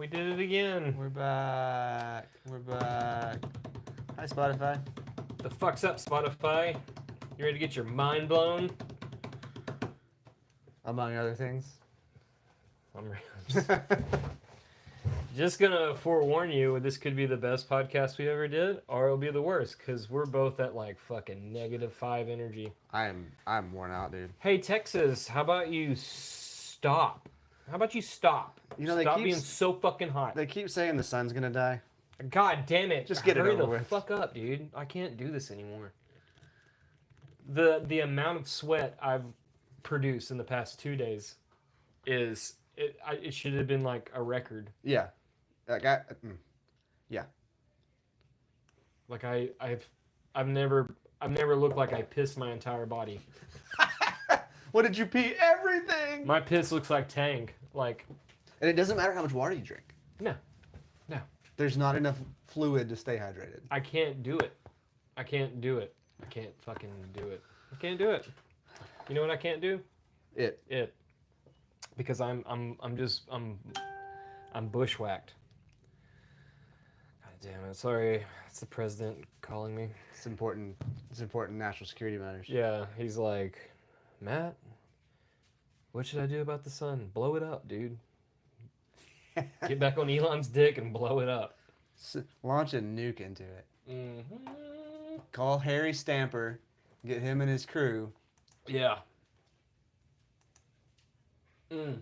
We did it again. We're back. We're back. Hi, Spotify. The fuck's up, Spotify? You ready to get your mind blown? Among other things. I'm just gonna forewarn you, this could be the best podcast we ever did, or it'll be the worst, because we're both at like fucking -5 energy. I'm worn out, dude. Hey, Texas, how about you stop? How about you stop? You know, they stop keep being so fucking hot. They keep saying the sun's gonna die. God damn it. Just get it Hurry over the with. fuck up, dude. I can't do this anymore. The amount of sweat I've produced in the past 2 days is it should have been like a record. Yeah. Yeah. Like I've never looked like I pissed my entire body. What did you pee? Everything. My piss looks like Tang. Like, And it doesn't matter how much water you drink. no. There's not enough fluid to stay hydrated. I can't do it. I can't do it. I can't fucking do it. I can't do it. You know what I can't do? It. Because I'm bushwhacked. God damn it. Sorry. It's the president calling me. It's important. It's important national security matters. Yeah, he's like, Matt, what should I do about the sun? Blow it up, dude. Get back on Elon's dick and blow it up. Launch a nuke into it. Mm-hmm. Call Harry Stamper. Get him and his crew. Yeah. Mm.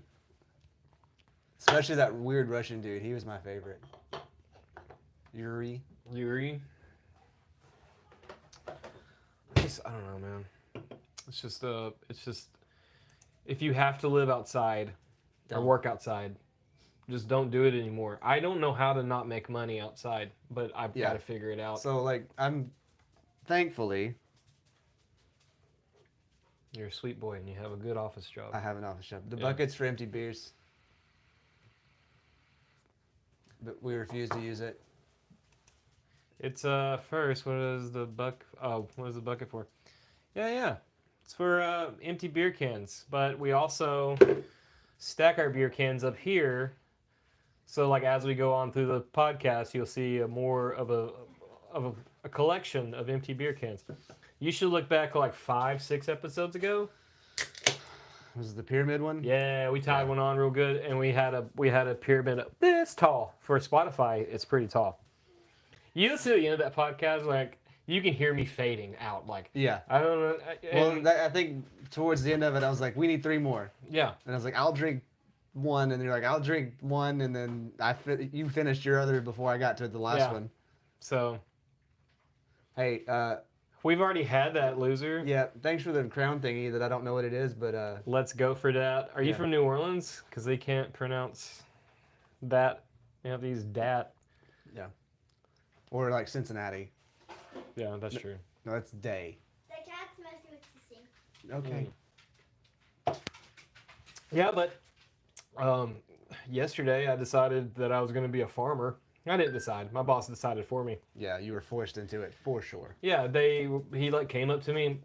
Especially that weird Russian dude. He was my favorite. Yuri. I don't know, man. It's just if you have to live outside or work outside, just don't do it anymore. I don't know how to not make money outside, but I've got to figure it out. So, like, thankfully, You're a sweet boy and you have a good office job. I have an office job. The bucket's for empty beers. But we refuse to use it. It's first. What is the bucket for? Yeah. It's for empty beer cans. But we also stack our beer cans up here. So like as we go on through the podcast, you'll see more of a collection of empty beer cans. You should look back like 5-6 episodes ago. Was it the pyramid one? Yeah, we tied one on real good, and we had a pyramid this tall for Spotify. It's pretty tall. You listen to the end of that podcast, like you can hear me fading out. Like Yeah. I don't know. Well, I think towards the end of it, I was like, we need 3 more. Yeah. And I was like, I'll drink one, and you're like, I'll drink one, and then you finished your other before I got to the last one. So. Hey, we've already had that loser. yeah, thanks for the crown thingy that I don't know what it is, but Let's go for that. Are you from New Orleans? Because they can't pronounce that. You have these dat. yeah. Or like Cincinnati. Yeah, that's true. No, that's day. The cat's messing with the sink. Okay. Yeah, but yesterday I decided that I was going to be a farmer. I didn't decide. My boss decided for me. Yeah, you were forced into it for sure. Yeah, he like came up to me.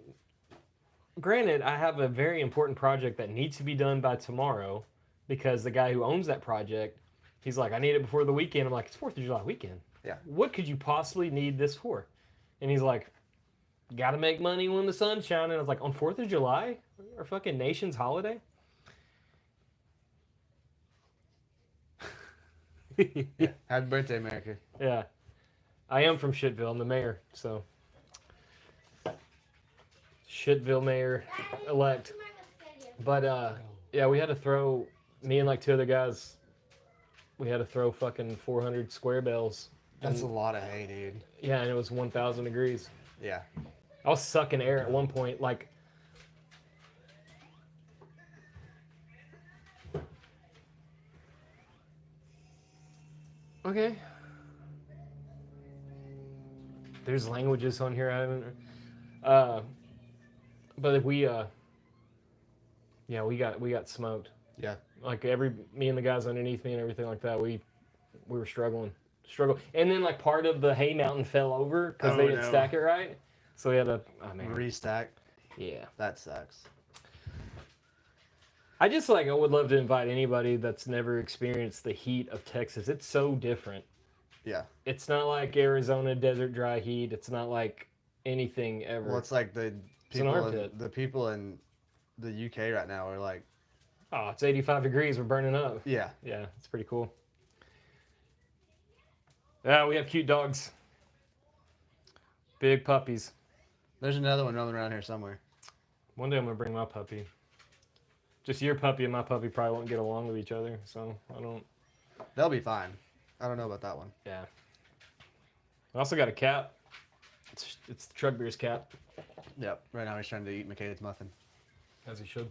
Granted, I have a very important project that needs to be done by tomorrow because the guy who owns that project, he's like, I need it before the weekend. I'm like, it's 4th of July weekend. Yeah. What could you possibly need this for? And he's like, got to make money when the sun's shining. I was like, on 4th of July? Our fucking nation's holiday? Yeah. Happy birthday, America. Yeah. I am from Shitville. I'm the mayor, so. Shitville mayor elect. But, yeah, we had to throw, me and like 2 other guys, we had to throw fucking 400 square bells. That's a lot of hay, dude. Yeah, and it was 1,000 degrees. Yeah. I was sucking air at one point, like. Okay. There's languages on here I haven't. But we got smoked. Yeah. Like me and the guys underneath me and everything like that, we were struggling. And then like part of the hay mountain fell over because they didn't stack it right. So we had to Restack. Yeah. That sucks. I just like I would love to invite anybody that's never experienced the heat of Texas. It's so different. Yeah. It's not like Arizona desert dry heat. It's not like anything ever. Well, it's like an people armpit. the people in the UK right now are like, Oh, it's 85 degrees. We're burning up. yeah. Yeah, it's pretty cool. Yeah, we have cute dogs. Big puppies. There's another one roaming around here somewhere. One day I'm gonna bring my puppy. Just your puppy and my puppy probably won't get along with each other, so I don't. They'll be fine. I don't know about that one. Yeah. I also got a cat. It's the Truck Beer's cat, Yep. Right now he's trying to eat McCade's muffin. as he should.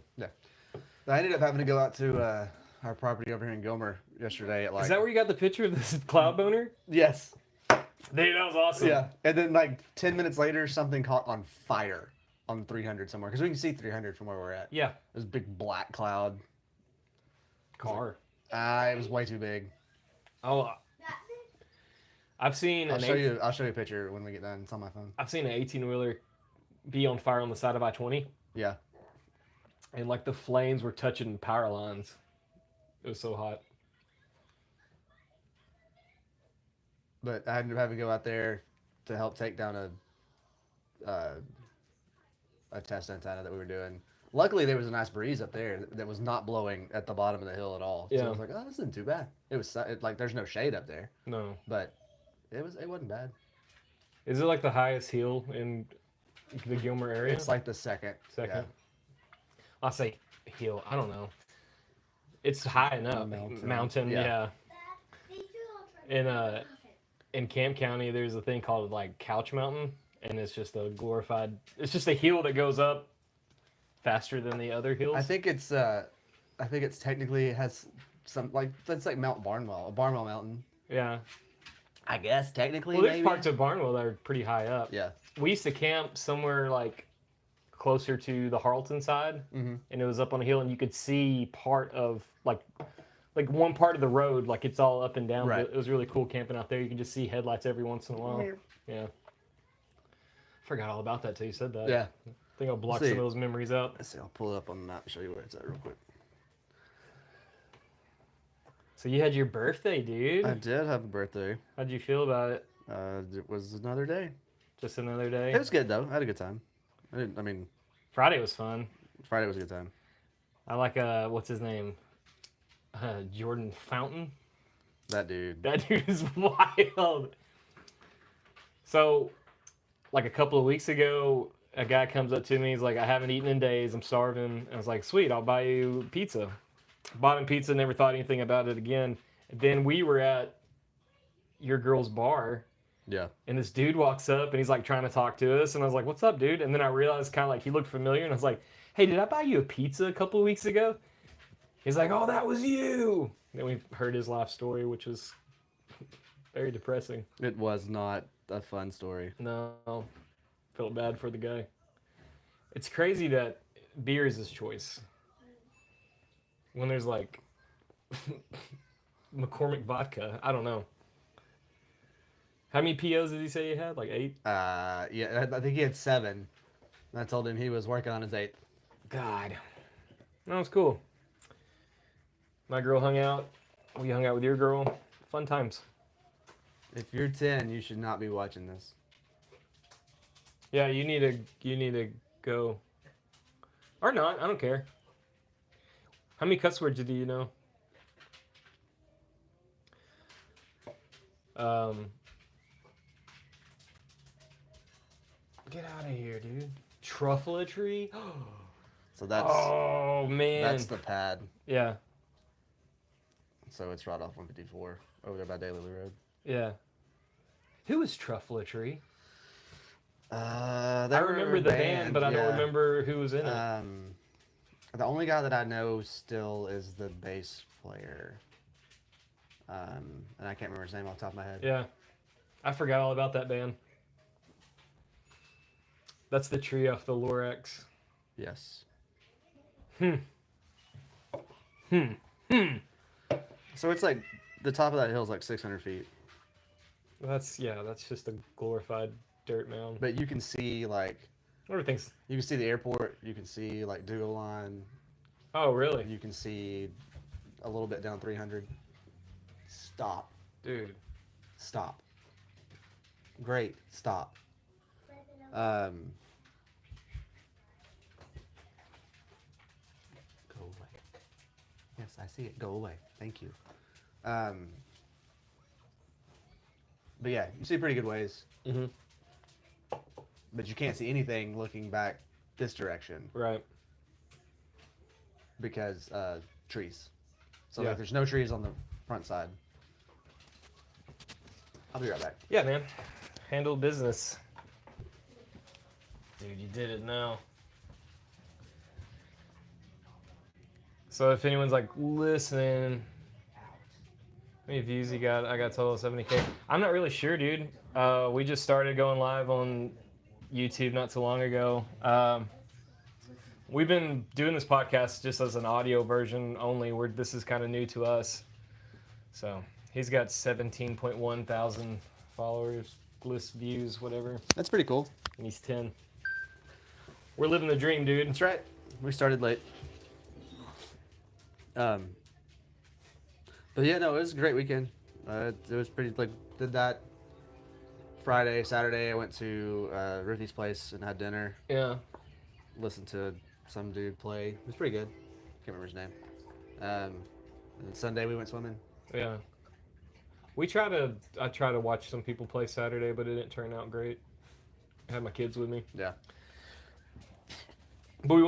I ended up having to go out to our property over here in Gilmer yesterday at like. Is that where you got the picture of this cloud boner? Yes. Dude, that was awesome. Yeah. And then like 10 minutes later, something caught on fire on 300 somewhere because we can see 300 from where we're at. Yeah. There's a big black cloud. Car. It was way too big. Oh, That's it. I've seen I'll an show you. I'll show you a picture when we get done. It's on my phone. I've seen an 18-wheeler be on fire on the side of I-20, Yeah. and like the flames were touching power lines. It was so hot. But I ended up having to go out there to help take down a test antenna that we were doing. Luckily, there was a nice breeze up there that was not blowing at the bottom of the hill at all. So Yeah. I was like, oh, this isn't too bad. It was like there's no shade up there, No. but it wasn't bad. Is it like the highest hill in the Gilmer area? It's like the second. Second. I'll say hill. I don't know. It's high enough. Mountain. Yeah. Yeah. These two little trucks. In Camp County, there's a thing called like Couch Mountain, and it's just a glorified. It's just a hill that goes up faster than the other hills. I think it's technically it has some like that's like Mount Barnwell, Barnwell Mountain. Yeah. I guess technically. Well, there's maybe. parts of Barnwell that are pretty high up. Yeah. We used to camp somewhere like closer to the Harleton side, Mm-hmm. and it was up on a hill, and you could see part of like one part of the road, like it's all up and down. Right. But it was really cool camping out there. You could just see headlights every once in a while. Yeah. Forgot all about that till you said that. Yeah. I think I'll block See. some of those memories out. Let's see. I'll pull it up on the map and show you where it's at real quick. So you had your birthday, dude. I did have a birthday. How'd you feel about it? It was another day. Just another day. It was good though. I had a good time. I mean, Friday was fun. Friday was a good time. I like what's his name? Jordan Fountain. That dude. That dude is wild. So, like a couple of weeks ago, a guy comes up to me. He's like, "I haven't eaten in days. I'm starving." And I was like, "Sweet, I'll buy you pizza." Bought him pizza. Never thought anything about it again. And then we were at your girl's bar, Yeah. and this dude walks up and he's like trying to talk to us. And I was like, "What's up, dude?" And then I realized kind of like he looked familiar, and I was like, "Hey, did I buy you a pizza a couple of weeks ago?" He's like, "Oh, that was you." Then we heard his life story, which was very depressing. It was not a fun story. No, felt bad for the guy. It's crazy that beer is his choice. When there's like McCormick vodka, I don't know. How many POs did he say he had? Like 8? Yeah, I think he had 7. And I told him he was working on his 8th. God. That was cool. My girl hung out. We hung out with your girl. Fun times. If you're 10, you should not be watching this. Yeah, you need to go. Or not, I don't care. How many cuss words do you know? Get out of here, dude. Truffletry? So that's Oh man. that's the pad. Yeah, So it's right off 154 over there by Daylily Road. yeah. Who is Truffletry? They I were remember a the band, but I don't yeah. remember who was in it. The only guy that I know still is the bass player. And I can't remember his name off the top of my head. Yeah. I forgot all about that band. That's the tree off the Lorax. Yes. Hmm. So it's like the top of that hill is like 600 feet, That's just a glorified dirt mound. but you can see Everything's the airport. You can see like Dougal Line. Oh, really? You can see a little bit down 300. Stop. Dude. Stop. Great. Stop. Go away. Yes, I see it. Go away. Thank you. But yeah, you see pretty good ways. Mm-hmm. But you can't see anything looking back this direction Right. because trees. So Yeah. like, there's no trees on the front side. I'll be right back. Yeah, man. Handle business. Dude, you did it now. So if anyone's like listening, how many views you got? I got total 70K. I'm not really sure, dude. We just started going live on YouTube not too long ago. We've been doing this podcast just as an audio version only. This is kind of new to us. So he's got 17.1 thousand followers, list views, whatever, That's pretty cool. and he's 10. We're living the dream, dude. That's right. We started late. But yeah, no, it was a great weekend. It was pretty, like, did that Friday, Saturday. I went to Ruthie's place and had dinner. Yeah. Listened to some dude play. It was pretty good. Can't remember his name. And then Sunday we went swimming. Yeah. I try to watch some people play Saturday, but it didn't turn out great. I had my kids with me. Yeah. But we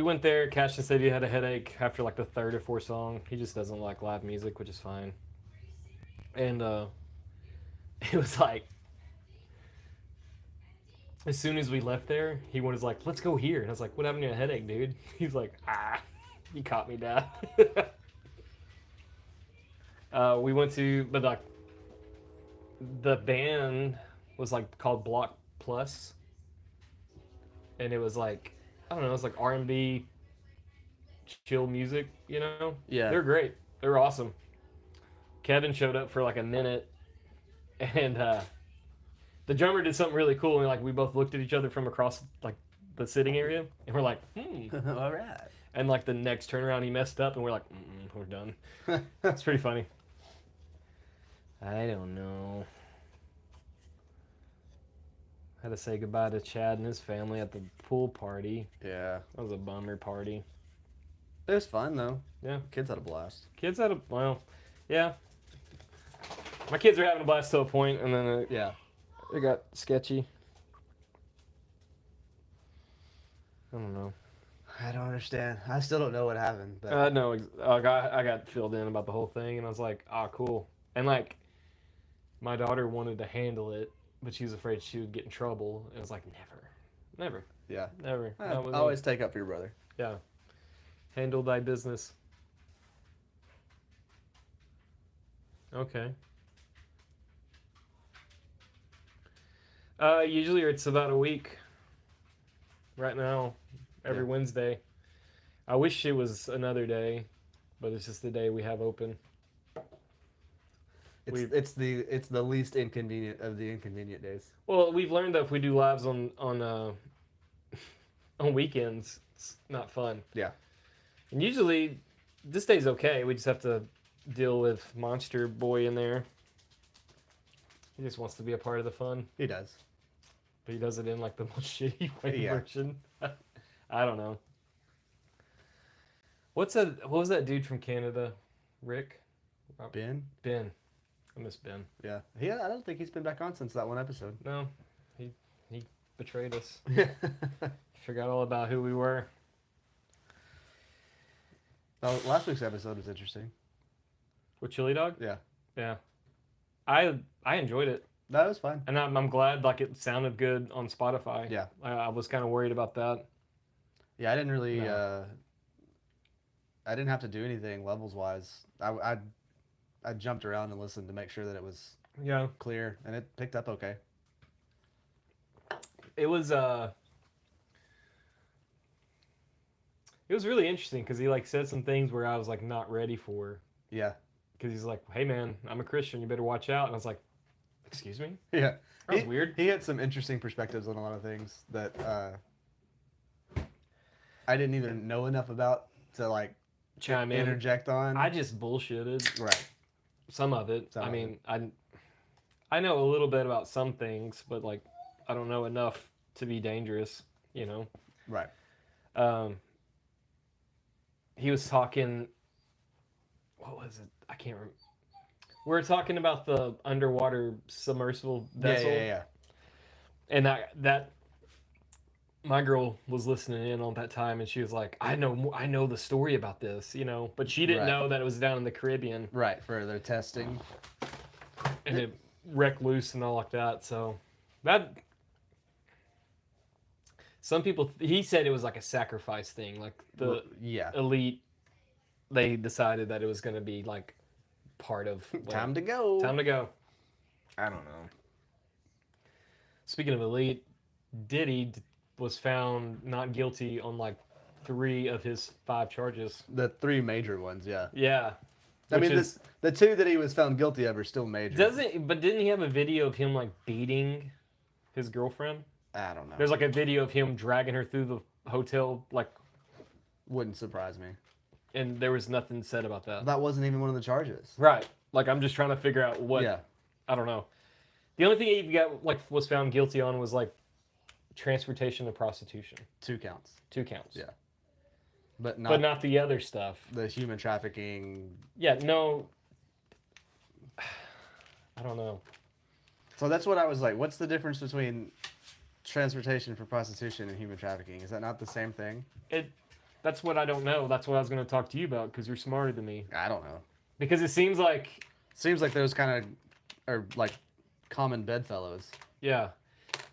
went there, Cash said he had a headache after like the third or fourth song. He just doesn't like live music, which is fine. And it was like, as soon as we left there, he was like, let's go here. And I was like, what happened to your headache, dude? He's like, you caught me, Dad. We went to, but like, the band was like called Block Plus. And it was like, I don't know, it was like R&B chill music, you know? Yeah. They're great. They're awesome. Kevin showed up for like a minute, and the drummer did something really cool, and we both looked at each other from across like the sitting area, and we're like, All right. and like the next turnaround he messed up, and we're like, we're done. It's pretty funny. I don't know. Had to say goodbye to Chad and his family at the pool party. Yeah. That was a bummer party. It was fun though. Yeah. Kids had a blast. Kids had yeah. My kids are having a blast to a point, and then Yeah. it got sketchy. I don't know. I don't understand. I still don't know what happened. But I got filled in about the whole thing, and I was like, cool. And like, my daughter wanted to handle it, but she was afraid she would get in trouble. And it was like, never, yeah. never. I Not with me. always take up for your brother. Yeah. Handle thy business. Okay. Usually it's about a week. Right now, every Yeah. Wednesday. I wish it was another day, but it's just the day we have open. It's the least inconvenient of the inconvenient days. Well, we've learned that if we do lives on on weekends, it's not fun. Yeah. And usually, this day's okay. We just have to deal with Monster Boy in there. He just wants to be a part of the fun, He does. but he does it in like the most shitty way Yeah. version. I don't know. What was that dude from Canada? Rick? Ben? Ben. I miss Ben. Yeah. I don't think he's been back on since that one episode. No, he betrayed us. Forgot all about who we were. Oh, last week's episode was interesting. With Chili Dog? Yeah. Yeah. I enjoyed it. That was fun. And I'm glad like it sounded good on Spotify. Yeah. I was kind of worried about that. Yeah, I didn't really. No. I didn't have to do anything levels wise. I jumped around and listened to make sure that it was Yeah. clear, and it picked up okay. It was really interesting because he like said some things where I was like not ready for. Yeah. Because he's like, "Hey man, I'm a Christian. You better watch out." And I was like, "Excuse me." Yeah. That was weird. He had some interesting perspectives on a lot of things that I didn't even know enough about to like chime in. interject on. I just bullshitted Right. some of it. Some I of mean, I know a little bit about some things, but like I don't know enough to be dangerous. You know. Right. He was talking. What was it? I can't remember. We were talking about the underwater submersible vessel, Yeah. and that my girl was listening in on that time, and she was like, I know the story about this, you know, but she didn't Right. know that it was down in the Caribbean Right. For their testing. and it wrecked loose and all like that. So that some people, he said it was like a sacrifice thing, like the Yeah. elite, they decided that it was going to be like part of Time to go. Time to go. I don't know. Speaking of elite, Diddy was found not guilty on like 3 of his 5 charges. The 3 major ones, yeah. Yeah. I Which mean, is, the 2 that he was found guilty of are still major. but didn't he have a video of him like beating his girlfriend? I don't know. There's like a video of him dragging her through the hotel, like, Wouldn't surprise me. and there was nothing said about that. That wasn't even one of the charges. Right. Like, I'm just trying to figure out what. Yeah. I don't know. The only thing he got like was found guilty on was like transportation and prostitution. 2 counts. 2 counts. Yeah. But Not the other stuff. the human trafficking. Yeah, no. I don't know. So that's what I was like. What's the difference between transportation for prostitution and human trafficking? Is that not the same thing? That's what I don't know. That's what I was going to talk to you about because you're smarter than me. I don't know. Because it seems like, Seems like those kind of are like common bedfellows. yeah.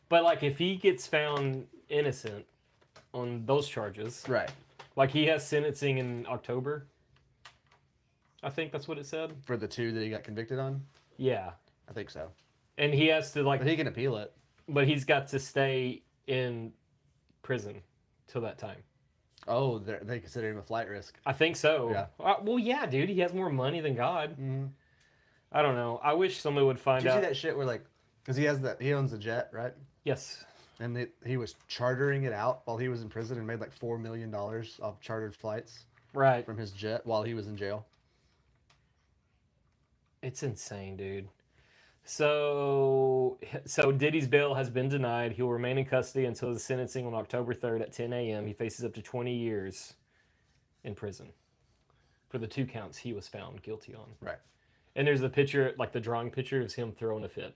But like if he gets found innocent on those charges, Right. like he has sentencing in October. I think that's what it said. For the 2 that he got convicted on? Yeah. I think so. And he has to like, But he can appeal it. but he's got to stay in prison till that time. Oh, they consider him a flight risk. I think so. Yeah. Well, yeah, dude. He has more money than God. Mm-hmm. I don't know. I wish somebody would find Did you out. see that shit where like, because he owns a jet, right? Yes. And he was chartering it out while he was in prison and made like $4 million off chartered flights Right. from his jet while he was in jail. It's insane, dude. So Diddy's bail has been denied. He will remain in custody until his sentencing on October 3rd at 10 a.m. He faces up to 20 years in prison for the 2 counts he was found guilty on. Right. And there's a picture, like the drawing picture, of him throwing a fit.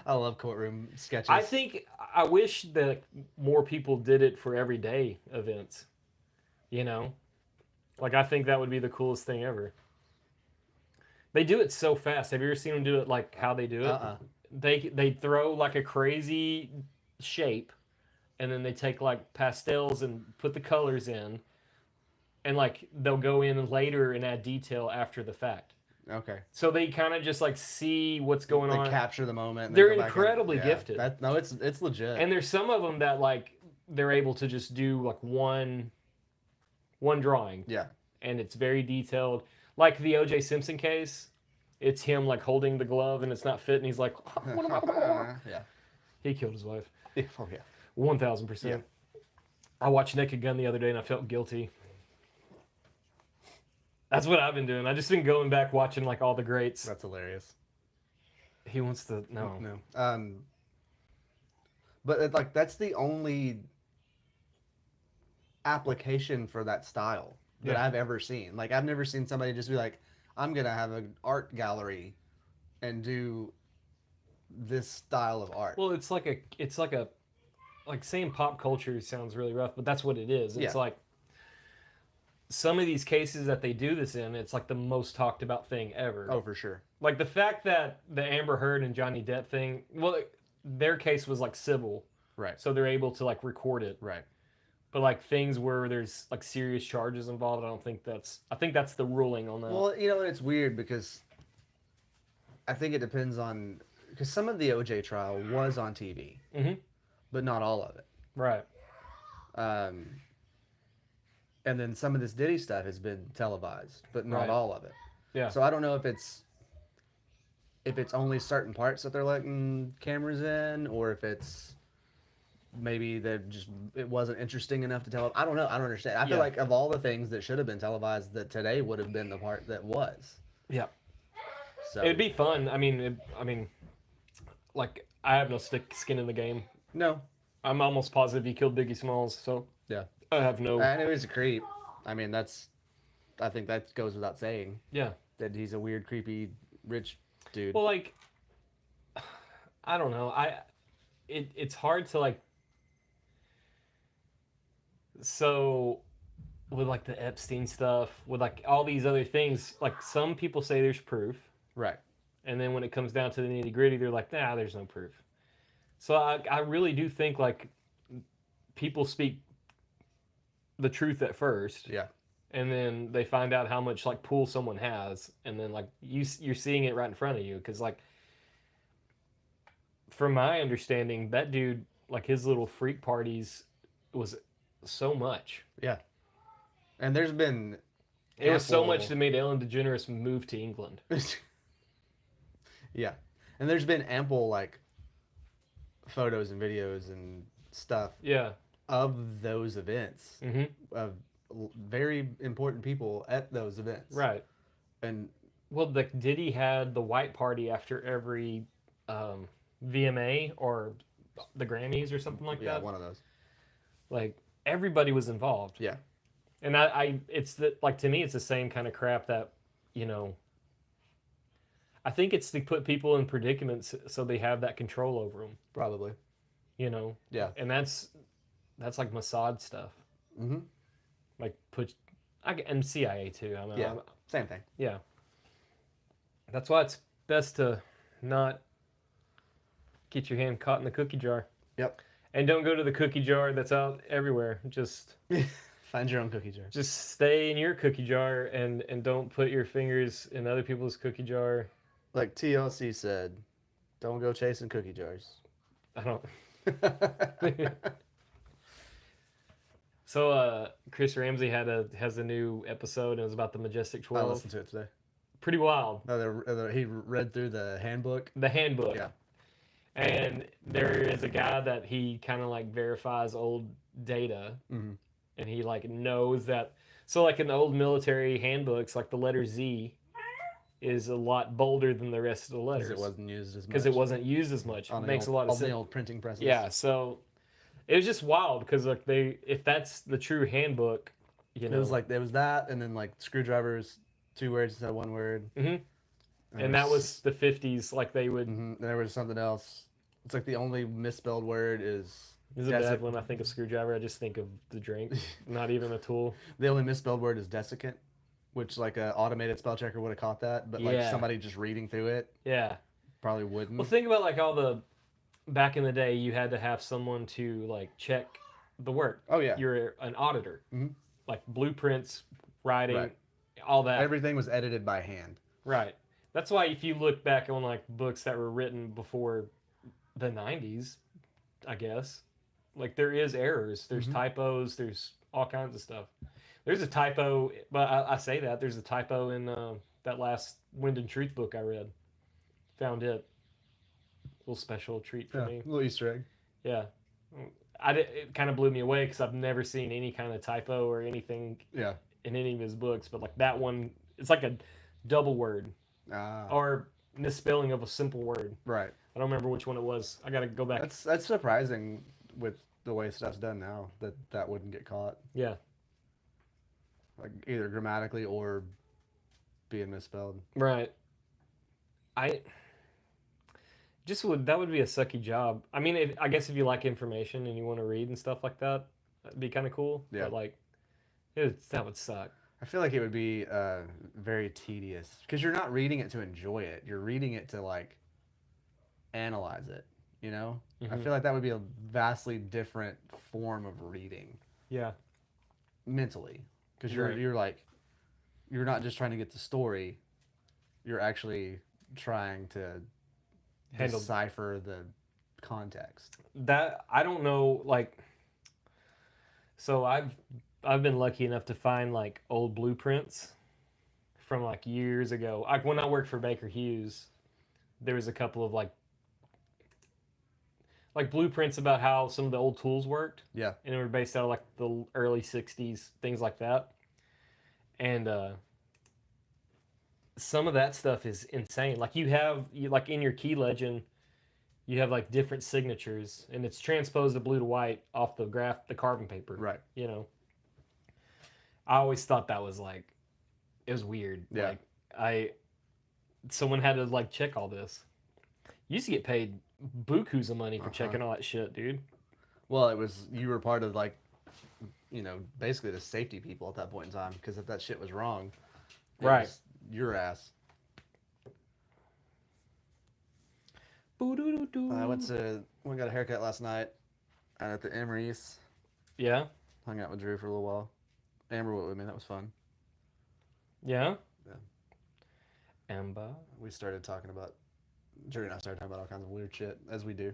I love courtroom sketches. I wish that more people did it for everyday events. You know? Like, I think that would be the coolest thing ever. They do it so fast. Have you ever seen them do it like how they do it? They throw like a crazy shape, and then they take like pastels and put the colors in, and like they'll go in later and add detail after the fact. Okay. So they kind of just like see what's going They on. capture the moment. And They're go back incredibly and, gifted. No, it's legit. And there's some of them that like they're able to just do like one drawing. Yeah. And it's very detailed. Like the O.J. Simpson case, it's him like holding the glove and it's not fitting. He's like, what am I? Yeah. He killed his wife. Oh yeah. 1,000%. I watched Naked Gun the other day and I felt guilty. That's what I've been doing. I've just been going back watching like all the greats. That's hilarious. He wants to no. But like that's the only application for that style that Yeah. I've ever seen. Like I've never seen somebody just be like, I'm gonna have an art gallery and do this style of art. Well, it's like saying pop culture sounds really rough, but that's what it is. It's Yeah. like some of these cases that they do this in, it's like the most talked about thing ever. Oh, for sure. Like the fact that the Amber Heard and Johnny Depp thing, well, their case was like civil, Right. so they're able to like record it. Right. But like things where there's like serious charges involved, I think that's the ruling on that. Well, you know, it's weird because I think it depends on because some of the OJ trial was on TV, but not all of it. Right. And then some of this Diddy stuff has been televised, but not Right. all of it. Yeah. So I don't know if it's only certain parts that they're letting cameras in, or if it's maybe it wasn't interesting enough to tell. I don't know. I don't understand. I feel Yeah. like of all the things that should have been televised, that today would have been the part that was. Yeah. So It'd be fun. Like I have no skin in the game. no. I'm almost positive he killed Biggie Smalls, so Yeah. I have no. And it was a creep. I mean, I think that goes without saying Yeah. that he's a weird, creepy, rich dude. Well, like, I don't know. It's hard to like. So, with like the Epstein stuff, with like all these other things, like some people say there's proof, Right. and then when it comes down to the nitty gritty, they're like, nah, there's no proof. So I really do think like people speak the truth at first, Yeah. and then they find out how much like pull someone has, and then like you're seeing it right in front of you, because like from my understanding, that dude, like his little freak parties was so much. Yeah. And there's been It was so much ample- that made Ellen DeGeneres move to England. Yeah. And there's been ample like photos and videos and stuff Yeah. of those events Mm-hmm. of very important people at those events. Right. And Well, like Diddy had the white party after every VMA or the Grammys or something like yeah, that. one of those. Like everybody was involved. Yeah. And it's like to me, it's the same kind of crap that, you know, I think it's to put people in predicaments so they have that control over them, Probably. you know? Yeah. And that's like Mossad stuff. Mm-hmm. Like and CIA too. I mean, Yeah. Same thing. yeah. That's why it's best to not get your hand caught in the cookie jar. Yep. And don't go to the cookie jar that's out everywhere. Just Find your own cookie jar. stay in your cookie jar and don't put your fingers in other people's cookie jar. Like TLC said, don't go chasing cookie jars. I don't. So Chris Ramsey has a new episode, and it was about the Majestic I 12. listened to it today. Pretty wild. He read through the handbook. The handbook. Yeah. And there is a guy that he kind of like verifies old data, Mm-hmm. and he like knows that. So like in the old military handbooks, like the letter Z is a lot bolder than the rest of the letters Because it wasn't used as much. because it wasn't used as much. on the Makes old, a lot of on sense. the old printing presses. Yeah, so it was just wild because like if that's the true handbook, you know, It was that, and then like screwdrivers, 2 words instead of 1 word. Mhm. And that was the 50s. Like they would. Mhm. There was something else. It's like the only misspelled word is. This is bad when I think of screwdriver. I just think of the drink, not even a tool. The only misspelled word is desiccant, which like an automated spell checker would have caught that, but like Yeah. somebody just reading through it Yeah. probably wouldn't. Well, think about like all the back in the day, you had to have someone to like check the work. Oh yeah. You're an auditor, Mhm. like blueprints, writing, Right. all that. Everything was edited by hand. Right. That's why if you look back on like books that were written before the 90s, I guess, like there is errors, there's Mhm. typos, there's all kinds of stuff. There's a typo, but I say that there's a typo in that last Wind and Truth book I read. Found it. Little special treat for me. Little Easter egg. Yeah. It kind of blew me away because I've never seen any kind of typo or anything Yeah. in any of his books, but like that one, it's like a double word Ah. or misspelling of a simple word. Right. I don't remember which one it was. I gotta go back. That's surprising with the way stuff's done now that wouldn't get caught, Yeah. like either grammatically or being misspelled. Right. I that would be a sucky job. I mean, I guess if you like information and you want to read and stuff like that, that'd be kind of cool. Yeah. But like, that would suck. I feel like it would be very tedious because you're not reading it to enjoy it. You're reading it to like analyze it. You know, I Mhm. feel like that would be a vastly different form of reading Yeah. mentally because Right. you're not just trying to get the story. You're actually trying to Handle decipher the context. that. I don't know. Like, so I've been lucky enough to find like old blueprints from like years ago. Like when I worked for Baker Hughes, there was a couple of like like blueprints about how some of the old tools worked, Yeah. and they were based out of like the early '60s, things like that. And some of that stuff is insane. Like like in your key legend, you have like different signatures, and it's transposed the blue to white off the carbon paper. Right. You know, I always thought that was like, it was weird. Yeah. Like someone had to like check all this. You used to get paid bukus of money for checking all that shit, dude. Well, you were part of like, basically the safety people at that point in time, because if that shit was wrong, it Right. was your ass. We got a haircut last night out at the Emery's. Yeah. Hung out with Drew for a little while. Amber went with me. That was fun. Yeah. Yeah. Amber. We started talking about, Drew and I started talking about all kinds of weird shit, as we do.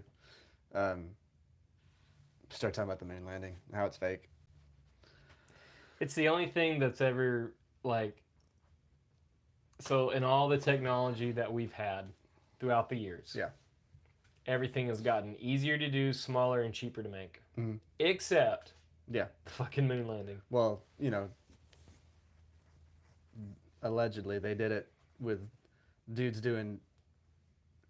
Started talking about the moon landing, how it's fake. It's the only thing that's ever like. So in all the technology that we've had throughout the years, Yeah. everything has gotten easier to do, smaller, and cheaper to make, Mhm. except Yeah. the fucking moon landing. Well, allegedly they did it with dudes doing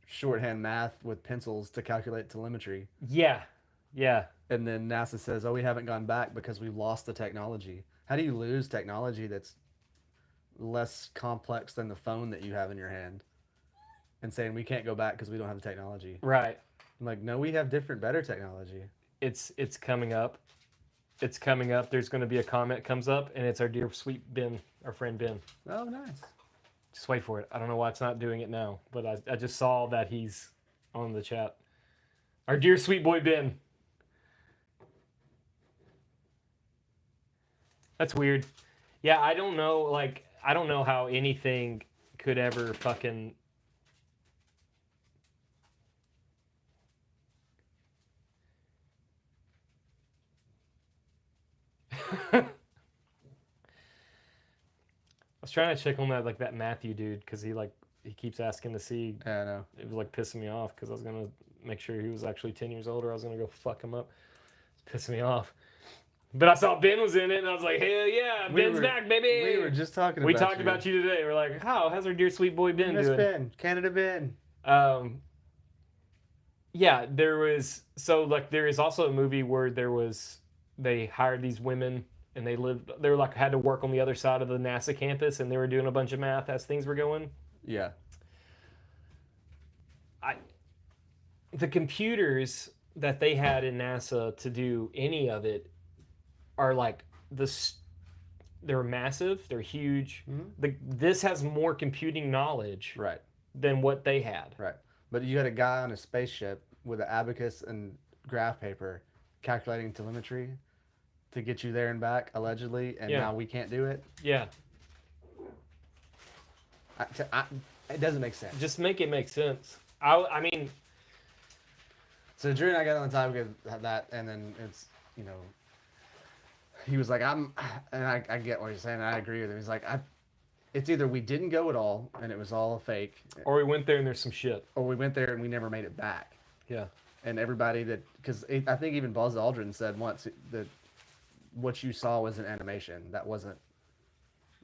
shorthand math with pencils to calculate telemetry. Yeah, yeah, And then NASA says, oh, we haven't gone back because we've lost the technology. How do you lose technology that's less complex than the phone that you have in your hand? And saying we can't go back because we don't have the technology. right. I'm like, no, we have different, better technology. It's coming up. It's coming up. There's going to be a comment comes up, and it's our dear sweet Ben, our friend Ben. Oh, nice. Just wait for it. I don't know why it's not doing it now, but I just saw that he's on the chat. Our dear sweet boy Ben. That's weird. Yeah, I don't know. Like, I don't know how anything could ever fucking. I was trying to check on that Matthew dude because he keeps asking to see. Yeah, I know. It was like pissing me off because I was gonna make sure he was actually 10 years old, or I was gonna go fuck him up. It's pissing me off. But I saw Ben was in it, and I was like, hell yeah, Ben's back, baby. We were just talking We about talked about you today. We're like, how's our dear sweet boy Ben Miss doing? Ben, Canada Ben. Yeah, there is also a movie where they hired these women and they were like had to work on the other side of the NASA campus, and they were doing a bunch of math as things were going. Yeah. The computers that they had in NASA to do any of it are like they're massive, they're huge. Mhm. This has more computing knowledge Right. than what they had. Right. But you had a guy on a spaceship with an abacus and graph paper calculating telemetry to get you there and back, allegedly, and Yeah. now we can't do it. Yeah, It doesn't make sense. just make it make sense. I mean, So Drew and I got on the topic of that, and then it's, he was like, and I get what he's saying, and I agree with him. He's like, it's either we didn't go at all, and it was all fake, or we went there and there's some shit. or we went there and we never made it back. Yeah. And everybody because I think even Buzz Aldrin said once that what you saw was an animation. That wasn't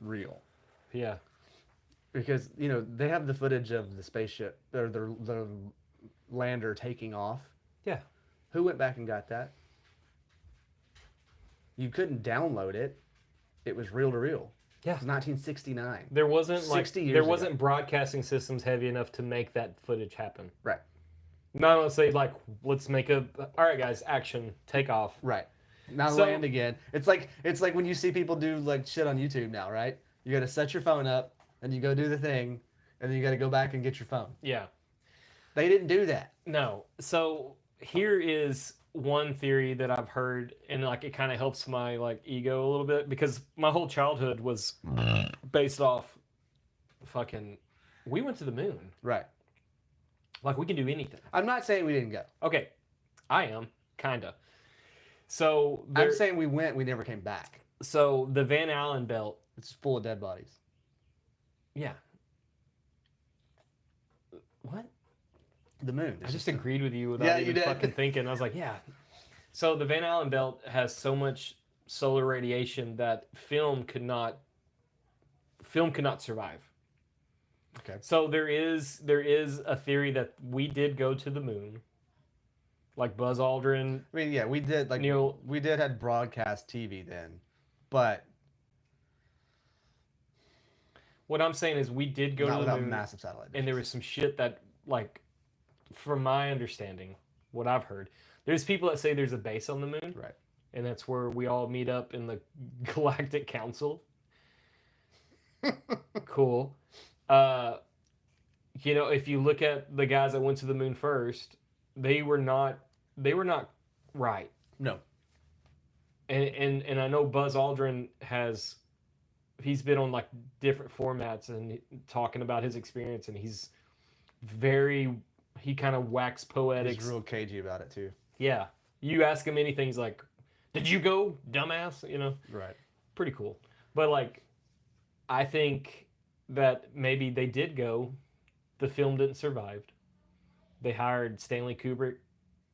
real. Yeah. Because, they have the footage of the spaceship, or the lander taking off. Yeah. Who went back and got that? You couldn't download it. It was reel to reel. Yeah. It was 1969. There wasn't 60 years there ago. wasn't broadcasting systems heavy enough to make that footage happen. Right. Not unless they let's make all right guys, action, take off. Right. Now So- land again. It's like when you see people do shit on YouTube now, right? You got to set your phone up and you go do the thing, and then you got to go back and get your phone. Yeah. They didn't do that. No. So here is one theory that I've heard, and it kind of helps my ego a little bit, because my whole childhood was based off fucking we went to the moon. Right. We can do anything. I'm not saying we didn't go. Okay. I am kinda. So I'm saying we went, we never came back. so the Van Allen belt, It's full of dead bodies. yeah. What? the moon. I It's just a- agreed with you without Yeah, you even did. fucking thinking. I was like, yeah. So the Van Allen belt has so much solar radiation that film could not survive. Okay. So there is a theory that we did go to the moon, like Buzz Aldrin. I mean, yeah, we did Neil- we did had broadcast TV then, but What I'm saying is we did go not to the without moon, massive satellite. and there was some shit that, like, from my understanding, what I've heard, there's people that say there's a base on the moon, Right. and that's where we all meet up in the Galactic Council. Cool. You know, if you look at the guys that went to the moon first, they were not right. No. And I know Buzz Aldrin he's been on like different formats and talking about his experience, and he kind of wax poetic. He's real cagey about it too. Yeah. You ask him anything, he's like, "Did you go, dumbass?" You know? Right. Pretty cool. But like, I think that maybe they did go. The film didn't survive. They hired Stanley Kubrick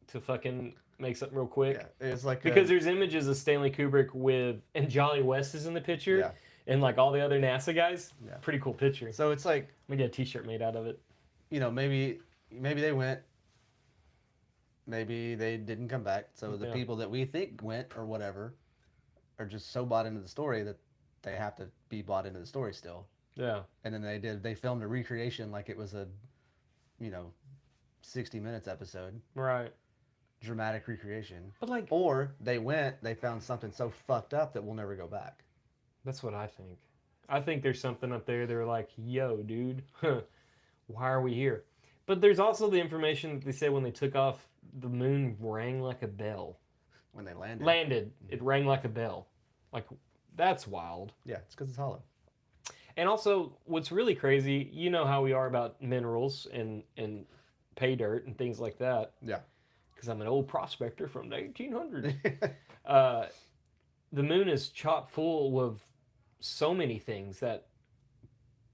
to fucking make something real quick. Yeah. It's like Because there's images of Stanley Kubrick and Jolly West is in the picture, yeah. and like all the other NASA guys. Yeah. Pretty cool picture. So it's like, We get a T-shirt made out of it. you know, maybe they went, maybe they didn't come back. So the Yeah. people that we think went or whatever are just so bought into the story that they have to be bought into the story still. Yeah. And then they filmed a recreation like it was a, 60 minutes episode, Right. dramatic recreation. But like, Or they found something so fucked up that we'll never go back. that's what I think. I think there's something up there. They're like, "Yo, dude, why are we here?" But there's also the information that they say when they took off, the moon rang like a bell. When they landed. Landed, it rang like a bell. Like, that's wild. Yeah, it's because it's hollow. And also, what's really crazy, you know how we are about minerals and pay dirt and things like that. Yeah. Because I'm an old prospector from the 1800s. The moon is chock full of so many things that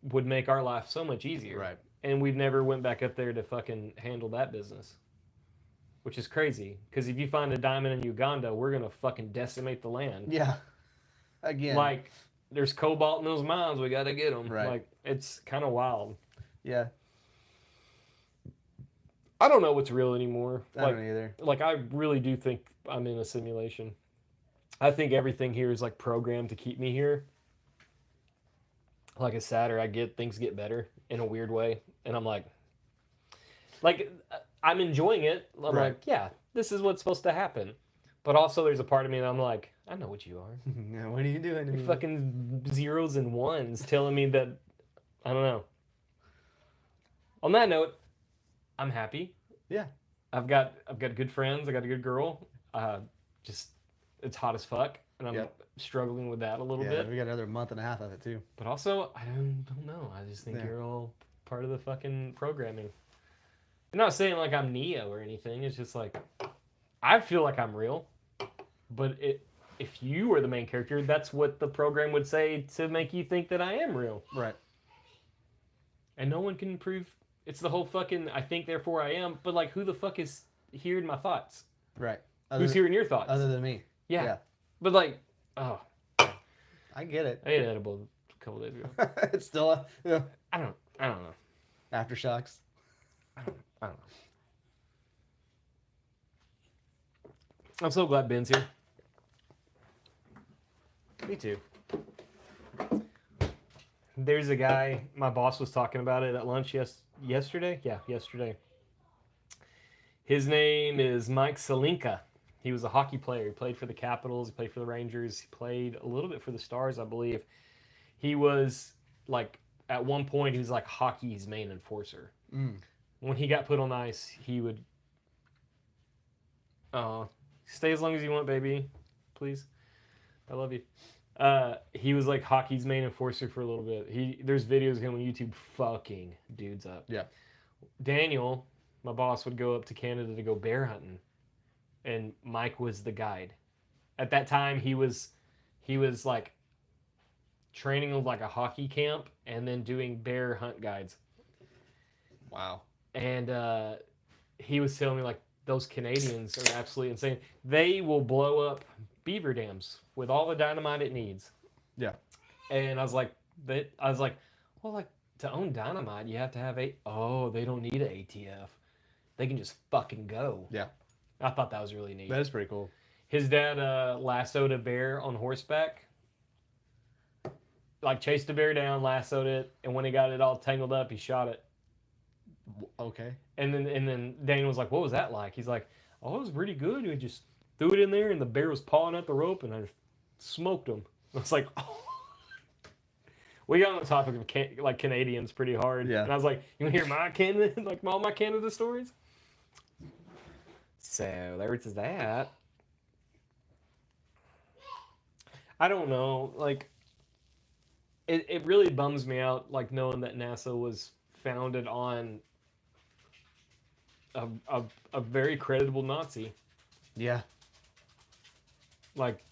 would make our life so much easier. Right. And we've never went back up there to fucking handle that business. Which is crazy. Because if you find a diamond in Uganda, we're going to fucking decimate the land. Yeah. Again. Like, there's cobalt in those mines. We got to get them. Right. Like, it's kind of wild. Yeah. I don't know what's real anymore. I don't either. Like, I really do think I'm in a simulation. I think everything here is, like, programmed to keep me here. Like, it's sadder. Things get better in a weird way. And I'm like, I'm enjoying it. I'm Right. like, yeah, this is what's supposed to happen. But also there's a part of me that I'm like, I know what you are. Yeah, what are you doing to You're me? fucking zeros and ones telling me that, I don't know. On that note, I'm happy. Yeah. I've got good friends. I got a good girl. Just it's hot as fuck, and I'm Yep. struggling with that a little Yeah, bit. we got another month and a half of it too. But also, I don't know. I just think Yeah. you're all part of the fucking programming. I'm not saying like I'm Neo or anything. It's just like I feel like I'm real, but if you were the main character, that's what the program would say to make you think that I am real. Right. And no one can prove it's the whole fucking I think therefore I am. But like, who the fuck is hearing my thoughts? Right. Who's hearing your thoughts? Other than me. yeah. yeah. But like, oh, I get it. I ate an edible a couple days ago. It's still I don't know. aftershocks. I don't know. I'm so glad Ben's here. Me too. There's a guy, my boss was talking about it at lunch yesterday. Yeah, yesterday. His name is Mike Salinka. He was a hockey player. He played for the Capitals. He played for the Rangers. He played a little bit for the Stars, I believe. He was like, at one point, he was like hockey's main enforcer. Mm. When he got put on ice, he would stay as long as you want, baby. Please. I love you. He was like hockey's main enforcer for a little bit. There's videos of him on YouTube fucking dudes up. Yeah. Daniel, my boss, would go up to Canada to go bear hunting. And Mike was the guide. At that time, he was like training with like a hockey camp and then doing bear hunt guides. Wow. And he was telling me like those Canadians are absolutely insane. They will blow up beaver dams with all the dynamite it needs. Yeah. And I was like, well, like to own dynamite, you have to have a. Oh, they don't need an ATF. They can just fucking go. Yeah. I thought that was really neat. That is pretty cool. His dad lassoed a bear on horseback. Like chased the bear down, lassoed it, and when he got it all tangled up, he shot it. Okay. And then Daniel was like, "What was that like?" He's like, "Oh, it was pretty good. We just threw it in there, and the bear was pawing at the rope, and I just smoked him." I was like, "Oh." We got on the topic of like Canadians pretty hard, Yeah. and I was like, "You want to hear my Canada, like all my Canada stories?" So there's that. I don't know, like. It really bums me out, like knowing that NASA was founded on a very creditable Nazi. Yeah. Like,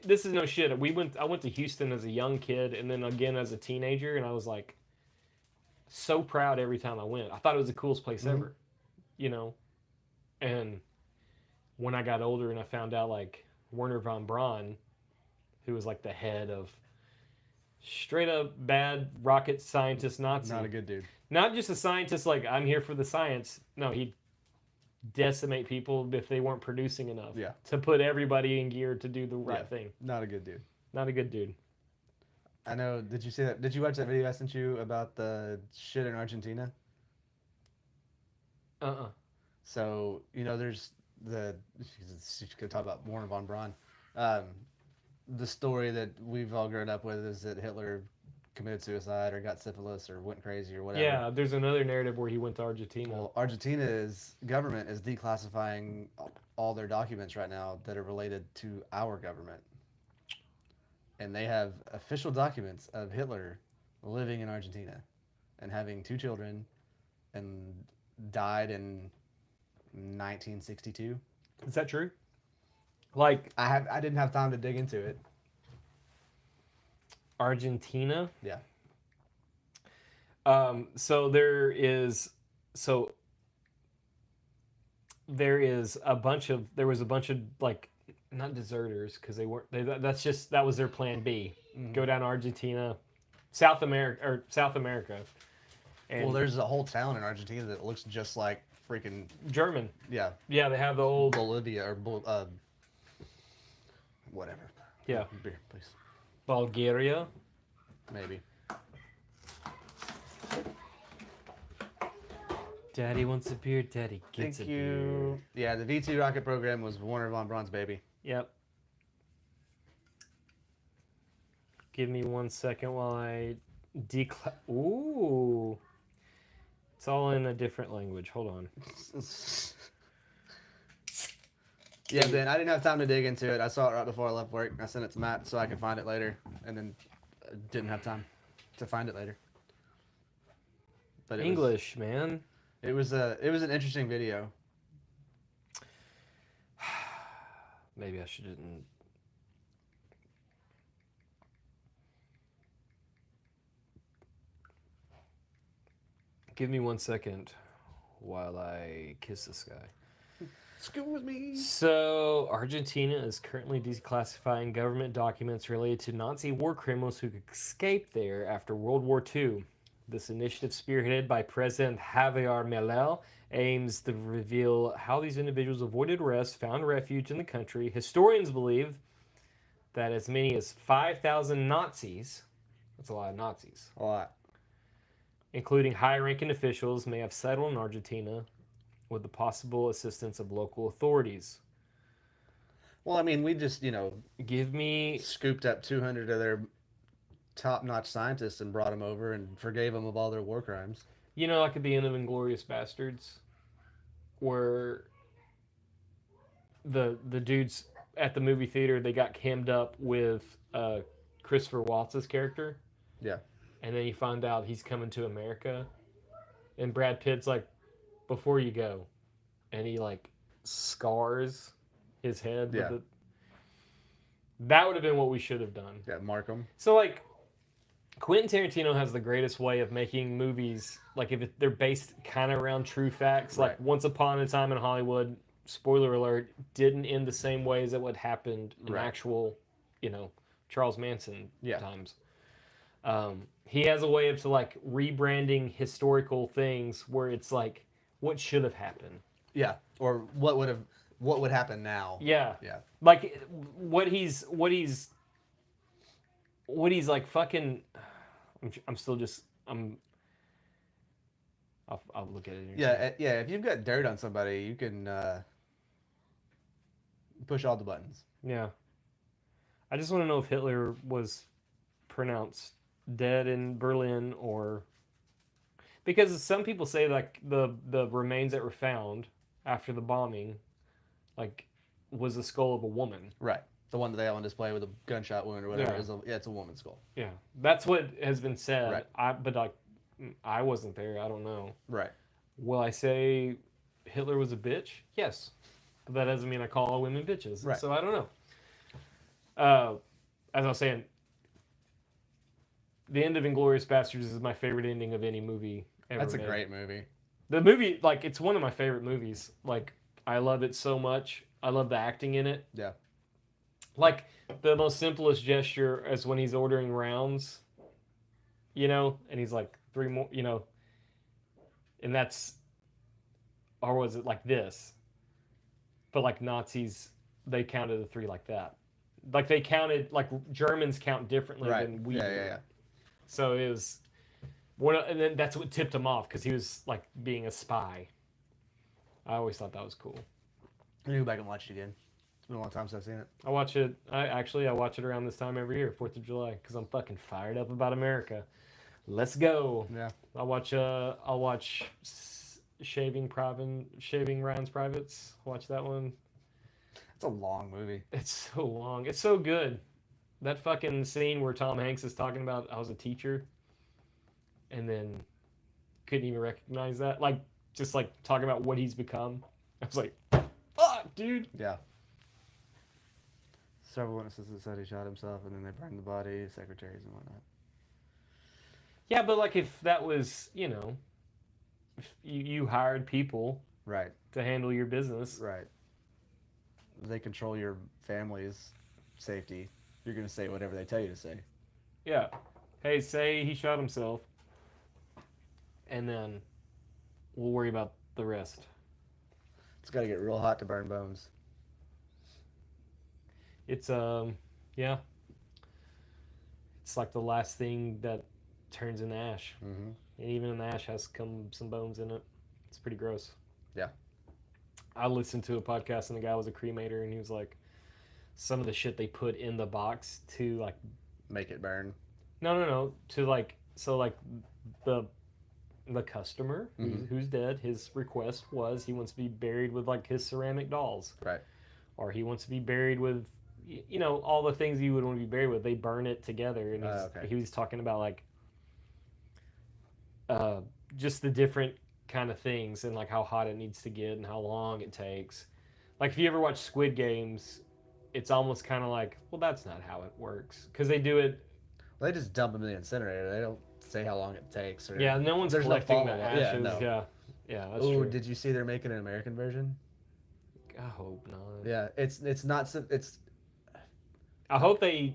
this is no shit. I went to Houston as a young kid, and then again as a teenager, and I was like, so proud every time I went. I thought it was the coolest place ever, you know. And when I got older and I found out like Werner von Braun, who was like the head of straight up bad rocket scientist Nazi. Not a good dude. Not just a scientist like I'm here for the science. No, he'd decimate people if they weren't producing enough. Yeah. To put everybody in gear to do the right thing. Not a good dude. Not a good dude. I know. Did you see that? Did you watch that video I sent you about the shit in Argentina? So, you know, there's she's going to talk about Werner von Braun. The story that we've all grown up with is that Hitler committed suicide or got syphilis or went crazy or whatever. Yeah, there's another narrative where he went to Argentina. Well, Argentina's government is declassifying all their documents right now that are related to our government. And they have official documents of Hitler living in Argentina and having 2 children and died in 1962. Is that true? Like I didn't have time to dig into it. Argentina? Yeah. So there is there was a bunch of like not deserters because that was their plan B. Mhm. Go down to Argentina, South America. And Well, there's a whole town in Argentina that looks just like freaking German. yeah, Yeah, they have the old Bolivia or whatever. yeah, Beer, please. Bulgaria. Maybe. Daddy wants a beer, Daddy gets Thank a you. beer. Yeah, the V2 rocket program was Werner von Braun's baby. Yep. Give me 1 second while I Ooh. It's all in a different language. Hold on. Yeah, Ben, I didn't have time to dig into it. I saw it right before I left work. I sent it to Matt so I could find it later, and then didn't have time to find it later. But English, man. It was an interesting video. Maybe I shouldn't. Give me 1 second while I kiss this guy. Excuse me. So, Argentina is currently declassifying government documents related to Nazi war criminals who escaped there after World War II. This initiative, spearheaded by President Javier Milei, aims to reveal how these individuals avoided arrest, found refuge in the country. Historians believe that as many as 5,000 Nazis, that's a lot of Nazis, A lot. including high-ranking officials, may have settled in Argentina with the possible assistance of local authorities. Well, I mean, we just, Give me scooped up 200 of their top-notch scientists and brought them over and forgave them of all their war crimes. like at the end of Inglourious Bastards, where the dudes at the movie theater, they got hemmed up with Christopher Waltz's character. Yeah. And then you find out he's coming to America. And Brad Pitt's like, before you go. And he like scars his head. Yeah. That would have been what we should have done. Yeah, Markham. So like, Quentin Tarantino has the greatest way of making movies, like if they're based kind of around true facts. Like Right. Once Upon a Time in Hollywood, spoiler alert, didn't end the same way as it would happened in Right. actual, Charles Manson Yeah. times. He has a way of like rebranding historical things where it's like what should have happened. Yeah. Or what would happen now? Yeah. Yeah. Like what he's like fucking. I'm still just I'll look at it. In a Yeah. second. Yeah. If you've got dirt on somebody, you can push all the buttons. Yeah. I just want to know if Hitler was pronounced dead in Berlin or because some people say like the remains that were found after the bombing, like, was the skull of a woman. Right. The one that they have on display with a gunshot wound or whatever Yeah. it's a woman's skull. Yeah, that's what has been said. Right. But like, I wasn't there. I don't know. Right. Will I say Hitler was a bitch? Yes, but that doesn't mean I call all women bitches. Right. So I don't know. As I was saying, the end of Inglourious Bastards is my favorite ending of any movie ever. That's a made. great movie. The movie, like, it's one of my favorite movies. Like, I love it so much. I love the acting in it. Yeah. Like, the most simplest gesture is when he's ordering rounds, and he's like, 3 more, and that's, or was it like this? But like Nazis, they counted the 3 like that. Like they counted, like Germans count differently Right. than we Yeah, do. yeah, yeah. So it was, and then that's what tipped him off because he was like being a spy. I always thought that was cool. I need to go back and watch it again. It's been a long time since I've seen it. I watch it. I watch it around this time every year, 4th of July, because I'm fucking fired up about America. Let's go. Yeah. I'll watch Shaving Ryan's Privates. Watch that one. It's a long movie. It's so long. It's so good. That fucking scene where Tom Hanks is talking about I was a teacher, and then couldn't even recognize that. Like just like talking about what he's become. I was like, fuck, dude. Yeah. Several witnesses that said he shot himself, and then they burned the body, secretaries and whatnot. Yeah, but like if that was, if you hired people Right. to handle your business. Right. They control your family's safety. You're going to say whatever they tell you to say. Yeah. Hey, say he shot himself, and then we'll worry about the rest. It's got to get real hot to burn bones. It's yeah. It's like the last thing that turns into ash. Mm-hmm. And even in the ash has some bones in it. It's pretty gross. Yeah. I listened to a podcast and the guy was a cremator and he was like, some of the shit they put in the box to like Make it burn. no to like so like the customer who's dead, his request was he wants to be buried with like his ceramic dolls, Right. or he wants to be buried with all the things you would want to be buried with. They burn it together, and Okay. he was talking about like just the different kind of things and like how hot it needs to get and how long it takes. Like if you ever watch Squid Games, it's almost kind of like, well, that's not how it works because they do it. Well, they just dump them in the incinerator. They don't say how long it takes. Or... Yeah, no one's There's no collecting the follow-up. Yeah, ashes. no. Yeah, that's Oh, true. did you see they're making an American version? I hope not. Yeah, it's not. It's I hope they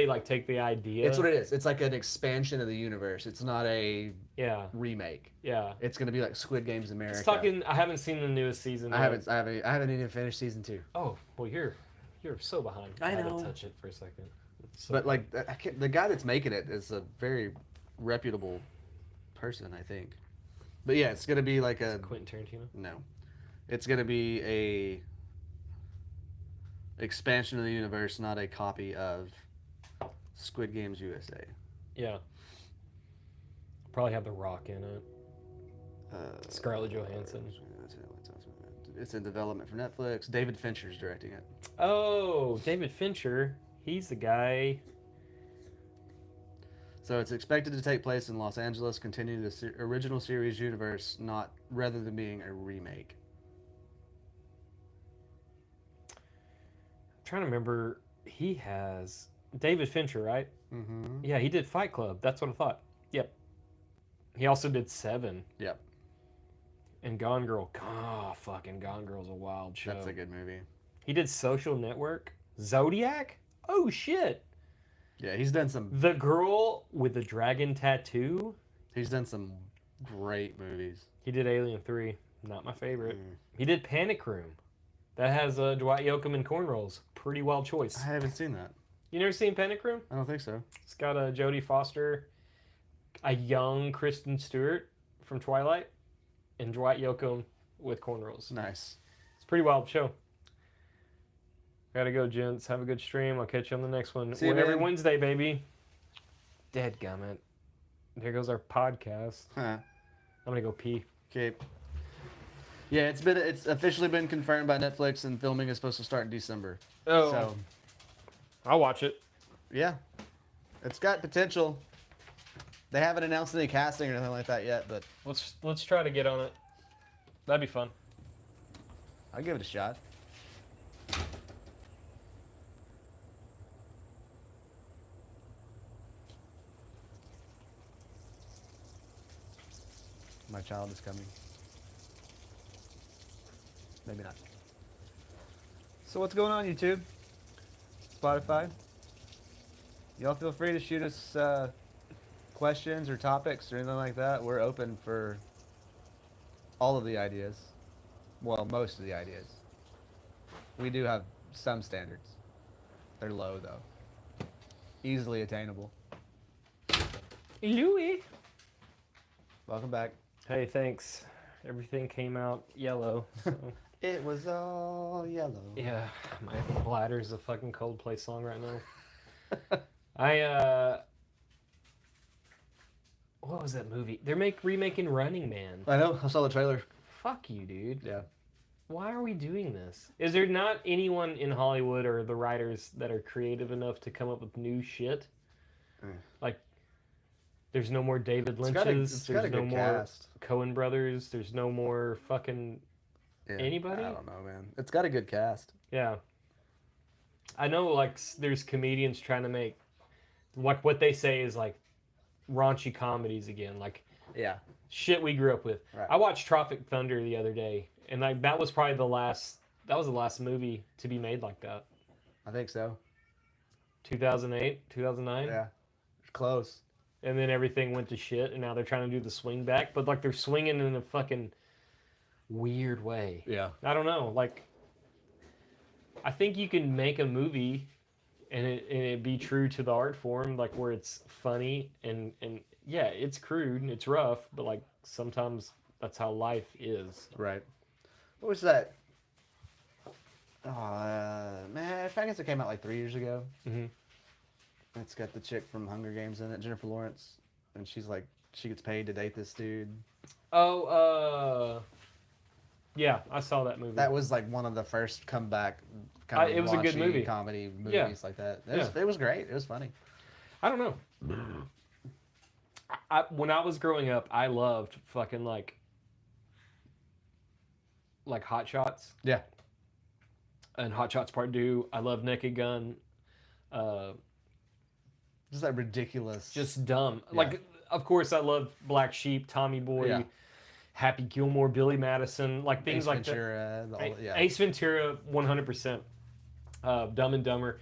like take the idea. it's what it is. It's like an expansion of the universe. It's not a Yeah, remake. yeah. It's gonna be like Squid Games America. It's talking. I haven't seen the newest season. I yet. haven't even finished season 2. Oh, well, you're so behind. I had know. to touch it for a second. So But like the guy that's making it is a very reputable person, I think. But yeah, it's gonna be like a Quentin Tarantino. no. It's gonna be a expansion of the universe, not a copy of Squid Games USA. Yeah. Probably have The Rock in it. Scarlett Johansson. It's in development for Netflix. David Fincher's directing it. Oh, David Fincher. He's the guy. So it's expected to take place in Los Angeles, continuing the original series universe, not rather than being a remake. I'm trying to remember. He has David Fincher, right? Mm-hmm. Yeah, he did Fight Club. That's what I thought. Yep. He also did Seven. Yep. And Gone Girl. Oh, fucking Gone Girl's a wild show. That's a good movie. He did Social Network. Zodiac? Oh, shit. Yeah, he's done some. The Girl with the Dragon Tattoo? He's done some great movies. He did Alien 3. Not my favorite. Mm. He did Panic Room. That has Dwight Yoakam and cornrows. Pretty wild choice. I haven't seen that. You never seen Panic Room? I don't think so. It's got Jodie Foster, a young Kristen Stewart from Twilight, and Dwight Yoakam with cornrows. Nice. It's a pretty wild show. Gotta go, gents. Have a good stream. I'll catch you on the next one. See you, Every man. Wednesday, baby. Dadgummit. There goes our podcast. Huh. I'm gonna go pee. Okay. Yeah, it's officially been confirmed by Netflix, and filming is supposed to start in December. Oh, So I'll watch it. yeah, it's got potential. They haven't announced any casting or anything like that yet, but Let's try to get on it. That'd be fun. I'll give it a shot. My child is coming. Maybe not. So what's going on, YouTube? Spotify? Y'all feel free to shoot us questions or topics or anything like that. We're open for all of the ideas. Well, most of the ideas. We do have some standards. They're low, though. Easily attainable. Louis. Welcome back. Hey, thanks. Everything came out yellow. So. It was all yellow. Yeah, my bladder's a fucking Coldplay song right now. What was that movie? They're remaking Running Man. I know. I saw the trailer. Fuck you, dude. Yeah. Why are we doing this? Is there not anyone in Hollywood or the writers that are creative enough to come up with new shit? Mm. Like, there's no more David It's got a Lynch's. There's no good more cast. Coen brothers. There's no more fucking Yeah. anybody. I don't know, man. It's got a good cast. Yeah. I know, like, there's comedians trying to make, like, what they say is, like, raunchy comedies again. Like, Yeah. shit we grew up with. Right. I watched Tropic Thunder the other day, and, like, that was probably the last movie to be made like that. I think so. 2008, 2009. Yeah. It's close. And then everything went to shit, and now they're trying to do the swing back, but, like, they're swinging in a fucking weird way. Yeah. I don't know. Like, I think you can make a movie and it be true to the art form, like where it's funny and yeah, it's crude and it's rough, but like sometimes that's how life is. Right. What was that? Man, I guess it came out like 3 years ago. Mm-hmm. It's got the chick from Hunger Games in it, Jennifer Lawrence, and she's like, she gets paid to date this dude. Oh, yeah, I saw that movie. That was like one of the first comeback It was a good raunchy movie. comedy movies Yeah. like that. It was great. It was funny. I don't know. When I was growing up, I loved fucking like Hot Shots. Yeah. And Hot Shots Part 2. I love Naked Gun. Just that ridiculous. Just dumb. Yeah. Like, of course, I love Black Sheep, Tommy Boy, Yeah. Happy Gilmore, Billy Madison, like things Ace like Ventura, that. yeah. Ace Ventura, 100%. Dumb and Dumber.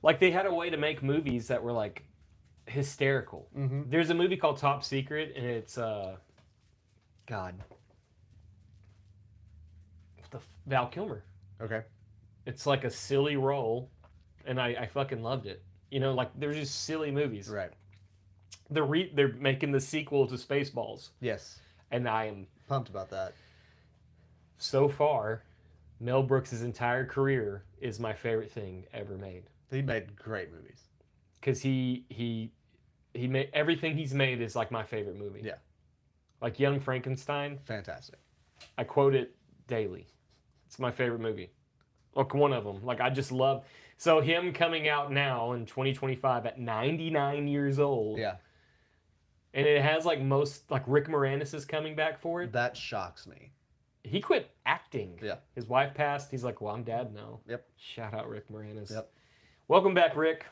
Like, they had a way to make movies that were like hysterical. Mm-hmm. There's a movie called Top Secret, and it's God, Val Kilmer. Okay. It's like a silly role, and I fucking loved it. You know, like they're just silly movies. Right. They're making the sequel to Spaceballs, Yes. and I am Pumped about that. so far. Mel Brooks' entire career is my favorite thing ever made. He made great movies. Because he made everything he's made is like my favorite movie. Yeah. Like Young Frankenstein, Fantastic. I quote it daily. It's my favorite movie. Like one of them. Like I just love. So him coming out now in 2025 at 99 years old. Yeah. And it has like Rick Moranis is coming back for it. That shocks me. He quit acting. Yeah. His wife passed. He's like, well, I'm dad now. Yep. Shout out Rick Moranis. Yep. Welcome back, Rick.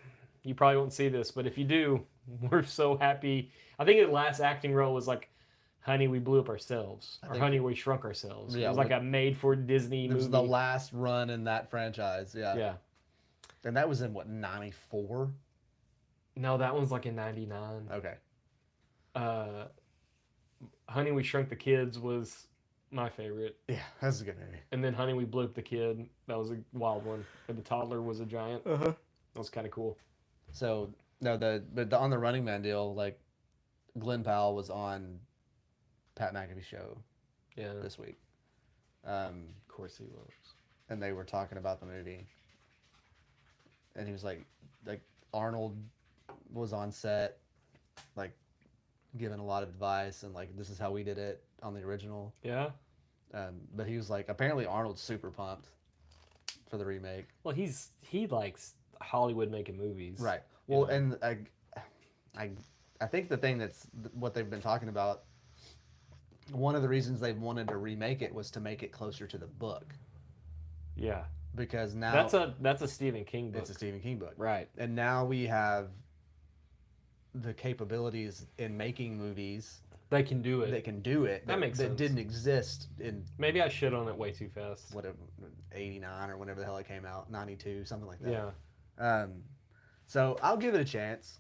you probably won't see this, but if you do, we're so happy. I think the last acting role was like Honey, We Blew Up Ourselves, or think- Honey, We Shrunk Ourselves. Yeah, It was like a made-for-Disney It movie. was the last run in that franchise. Yeah. Yeah. And that was in what, 94? No, that one's like in 99. Okay. Honey, We Shrunk the Kids was my favorite. Yeah, that's a good movie. And then Honey, We Blew Up the Kid. That was a wild one. And the toddler was a giant. Uh-huh. That was kind of cool. So no, on the Running Man deal, like Glenn Powell was on Pat McAfee's show Yeah. this week, Of course he was. and they were talking about the movie, and he was like Arnold was on set, like giving a lot of advice, and like this is how we did it on the original. Yeah. But he was like, apparently Arnold's super pumped for the remake. Well, he likes Hollywood making movies. Right. You Well, know. and I think the thing that's what they've been talking about. One of the reasons they wanted to remake it was to make it closer to the book, Yeah. because now That's a Stephen King book. it's a Stephen King book, Right. and now we have the capabilities in making movies They can do it. that can do it. That makes sense. didn't exist in Maybe I shit on it way too fast. whatever 89 or whenever the hell it came out, 92, something like that. Yeah. So I'll give it a chance.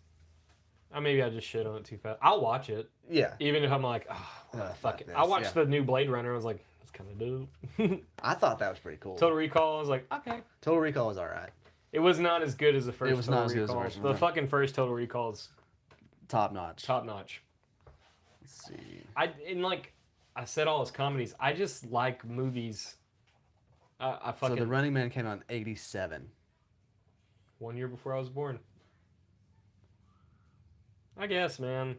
Maybe I just shit on it too fast. I'll watch it. Yeah. Even if I'm like, fuck fuck it. this, I watched yeah. the new Blade Runner. I was like, that's kind of dope. I thought that was pretty cool. Total Recall. I was like, okay. Total Recall was all right. It was not as good as the first. It was Total not as good as the Recall. first one, The no. fucking first Total Recall is Top notch. top notch. Let's see. I said all his comedies. I just like movies. I So fucking the Running Man came out in 87. 1 year before I was born. I guess, man.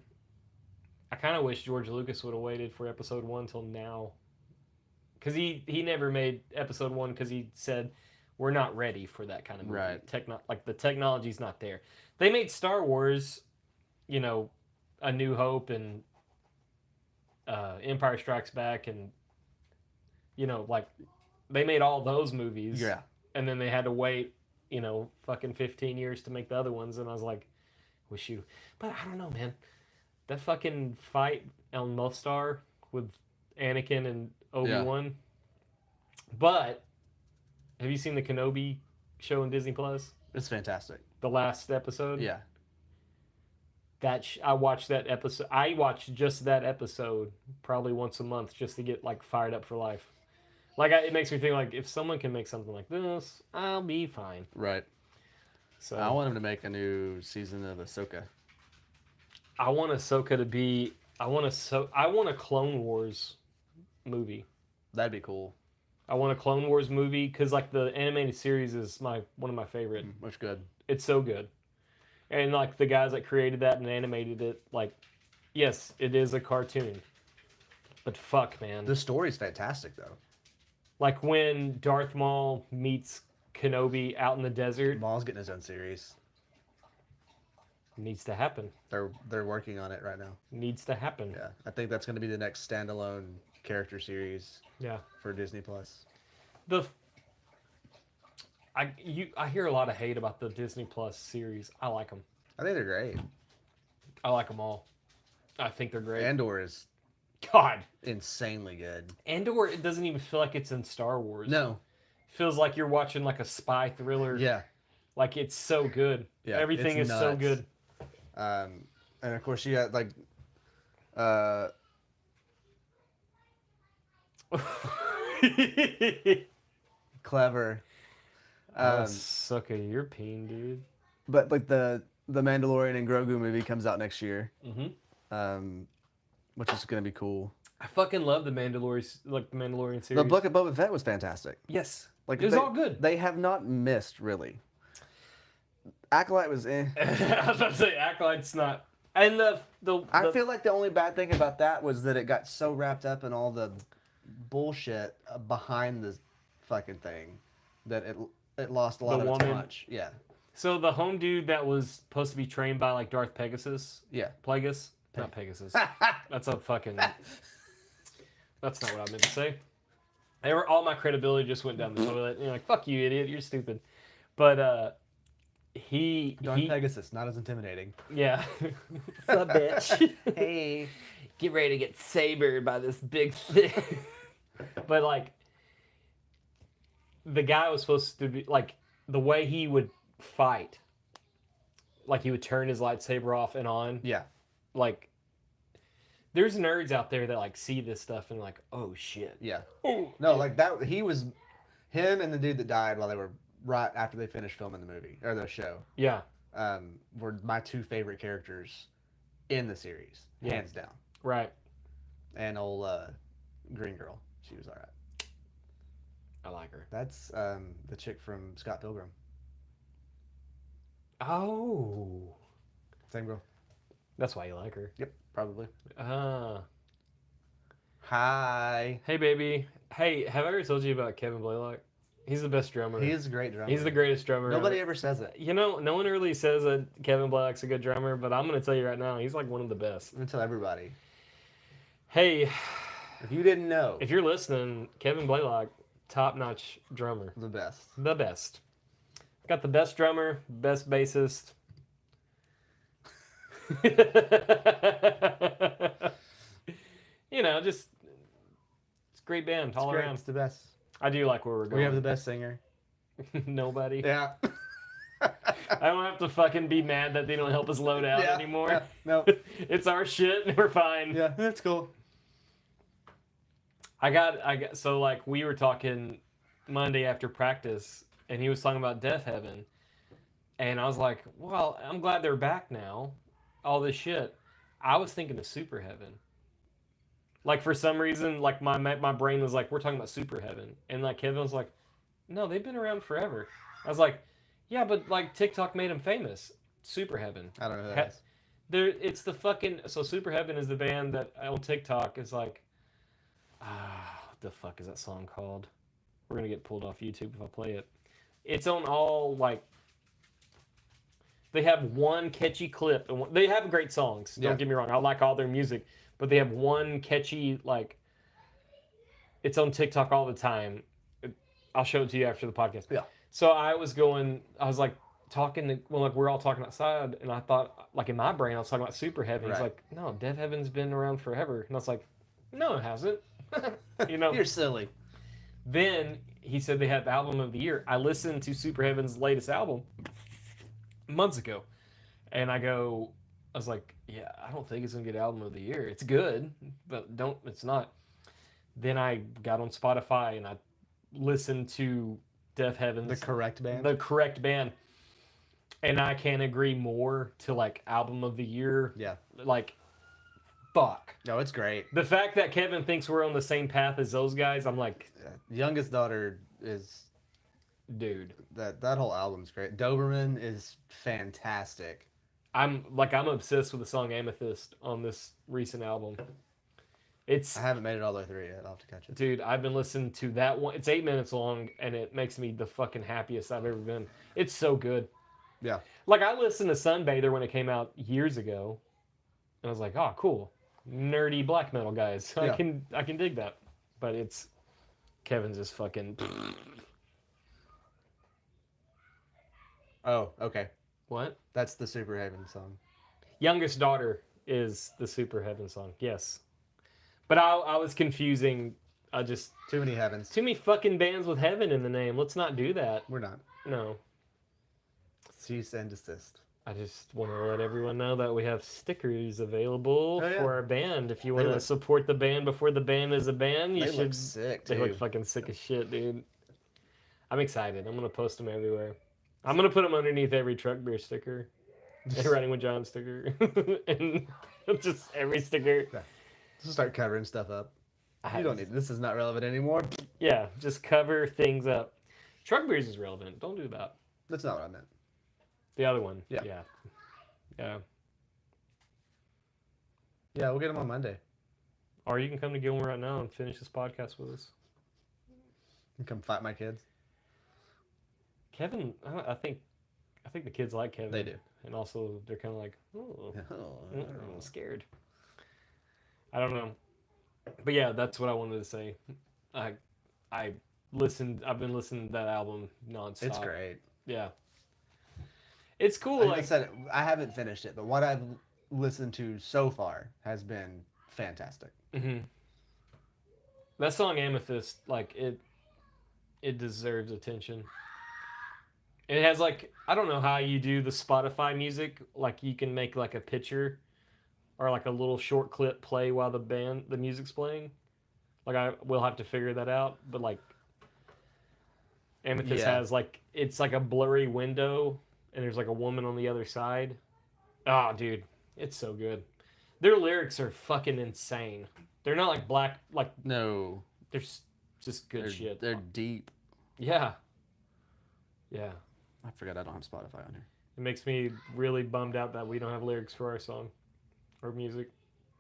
I kind of wish George Lucas would have waited for episode 1 till now. Because he never made episode 1 because he said, we're not ready for that kind of movie. Right. The technology's not there. They made Star Wars, A New Hope and Empire Strikes Back and, they made all those movies. Yeah. And then they had to wait, fucking 15 years to make the other ones. And I was like, wish you. But I don't know, man. That fucking fight on Mustafar with Anakin and Obi-Wan. But have you seen the Kenobi show on Disney Plus? It's fantastic. The last episode? Yeah. I watched that episode. I watch just that episode probably once a month just to get fired up for life. It makes me think if someone can make something like this, I'll be fine. Right. So I want him to make a new season of Ahsoka. I want Ahsoka to be. I want a Clone Wars movie. That'd be cool. I want a Clone Wars movie because the animated series is one of my favorite. Much good. It's so good, and the guys that created that and animated it, yes, it is a cartoon, but fuck, man, The story's fantastic though. when Darth Maul meets Kenobi out in the desert, Maul's getting his own series. needs to happen. They're working on it right now. Needs to happen. Yeah. I think that's going to be the next standalone character series Yeah. for Disney Plus. I hear a lot of hate about the Disney Plus series. I like them. I think they're great. I like them all. I think they're great. Andor is God, insanely good. Andor, it doesn't even feel like it's in Star Wars. No. It feels like you're watching a spy thriller. Yeah. It's so good. Yeah, Everything it's is so nuts. good. And of course you got clever. Suck a European, dude. But the Mandalorian and Grogu movie comes out next year. Mm-hmm. Which is gonna be cool. I fucking love the Mandalorian, the Mandalorian series. The Book of Boba Fett was fantastic. Yes. Like It was all good. They have not missed really. Acolyte was eh. I was about to say, Acolyte's not. And I feel like the only bad thing about that was that it got so wrapped up in all the bullshit behind the fucking thing that it lost a lot The of its woman- punch. Yeah. So the home dude that was supposed to be trained by Darth Pegasus. Yeah. Plagueis? Not Pegasus. That's a fucking. That's not what I meant to say. All my credibility just went down the toilet. And you're like, fuck you, idiot. You're stupid. But Darn Pegasus, not as intimidating. Yeah. What's up, bitch? Hey. Get ready to get sabered by this big thing. But like, the guy was supposed to be like the way he would fight. Like he would turn his lightsaber off and on. Yeah. Like, there's nerds out there that like see this stuff and like, oh shit. Yeah. Oh No, like that. Him and the dude that died while they were right after they finished filming the movie or the show. yeah. Were my two favorite characters in the series, Yeah. hands down. Right. And old Green Girl, she was all right. I like her. That's the chick from Scott Pilgrim. Oh. Same girl. That's why you like her. Yep, probably. Ah. Hi. Hey, baby. Hey, have I ever told you about Kevin Blaylock? He's the best drummer. He is a great drummer. He's the greatest drummer. Nobody ever. ever says it. You know, no one really says that Kevin Blaylock's a good drummer, but I'm going to tell you right now, he's like one of the best. I'm gonna tell everybody. Hey, If you didn't know, if you're listening, Kevin Blaylock, top-notch drummer. the best. The best. Got the best drummer, best bassist. You know, just it's a great band all Great. around. It's the best. I do like where we're going. We have the best singer. Nobody. Yeah. I don't have to fucking be mad that they don't help us load out Yeah, anymore. yeah, no. It's our shit and we're fine. Yeah, that's cool. I got so like we were talking Monday after practice and he was talking about Death Heaven. And I was like, well, I'm glad they're back now. All this shit. I was thinking of Super Heaven. Like for some reason, like my brain was like, we're talking about Super Heaven. And like Kevin was like, no, they've been around forever. I was like, yeah, but like TikTok made them famous. Super Heaven. I don't know who that is. It's the fucking so Super Heaven is the band that on TikTok is like, what the fuck is that song called? We're gonna get pulled off YouTube if I play it. It's on all like. They have one catchy clip, and they have great songs. Don't Yeah. get me wrong, I like all their music, but they have one catchy like. It's on TikTok all the time. I'll show it to you after the podcast. Yeah. So I was like talking to, well, like we're all talking outside, and I thought, like in my brain, I was talking about Super Heaven. He's Right. like, no, Death Heaven's been around forever, and I was like, no, it hasn't. You know. You're silly. Then he said they have album of the year. I listened to Super Heaven's latest album months ago, and I was like, yeah, I don't think it's gonna get album of the year. It's good, but it's not. Then I got on Spotify and I listened to Death Heaven's The correct band. the correct band, and I can't agree more to like album of the year. Yeah. Like, fuck. No, it's great. The fact that Kevin thinks we're on the same path as those guys, I'm like, Youngest daughter is dude. that whole album's great. Doberman is fantastic. I'm obsessed with the song Amethyst on this recent album. It's I haven't made it all the way through yet. I'll have to catch it. dude, I've been listening to that one. It's 8 minutes long and it makes me the fucking happiest I've ever been. It's so good. Yeah. Like I listened to Sunbather when it came out years ago. And I was like, "Oh, cool. Nerdy black metal guys. Yeah. I can dig that." But it's Kevin's just fucking Oh, okay. what? That's the Super Haven song. Youngest Daughter is the Super Heaven song. Yes. But I was confusing. I just Too many heavens. too many fucking bands with heaven in the name. Let's not do that. We're not. No. Cease and desist. I just want to let everyone know that we have stickers available Oh, yeah. for our band. If you They want to look- support the band before the band is a band, you They should. look sick They too. look fucking sick as shit, dude. I'm excited. I'm gonna post them everywhere. I'm gonna put them underneath every truck beer sticker, and Riding with John sticker, and just every sticker. Just start covering stuff up. I You don't need. This is not relevant anymore. Yeah, just cover things up. Truck beers is relevant. Don't do that. That's not what I meant. The other one. Yeah. Yeah. Yeah. Yeah, we'll get them on Monday. Or you can come to Gilmore right now and finish this podcast with us. And come fight my kids. Kevin, I think the kids like Kevin. They do. And also they're kind of like, oh, Oh, I'm scared. I don't know. But yeah, that's what I wanted to say. I've been listening to that album nonstop. It's great. Yeah. It's cool. Like I Like, said, I haven't finished it, but what I've listened to so far has been fantastic. mhm. That song Amethyst, like it deserves attention. It has like I don't know how you do the Spotify music. Like you can make like a picture or like a little short clip play while the music's playing. Like I will have to figure that out. But like Amethyst Yeah. has like it's like a blurry window and there's like a woman on the other side. Ah, dude, it's so good. Their lyrics are fucking insane. They're not like black like No, they're just good they're, shit. They're deep. Yeah. Yeah. I forgot I don't have Spotify on here. It makes me really bummed out that we don't have lyrics for our song or music.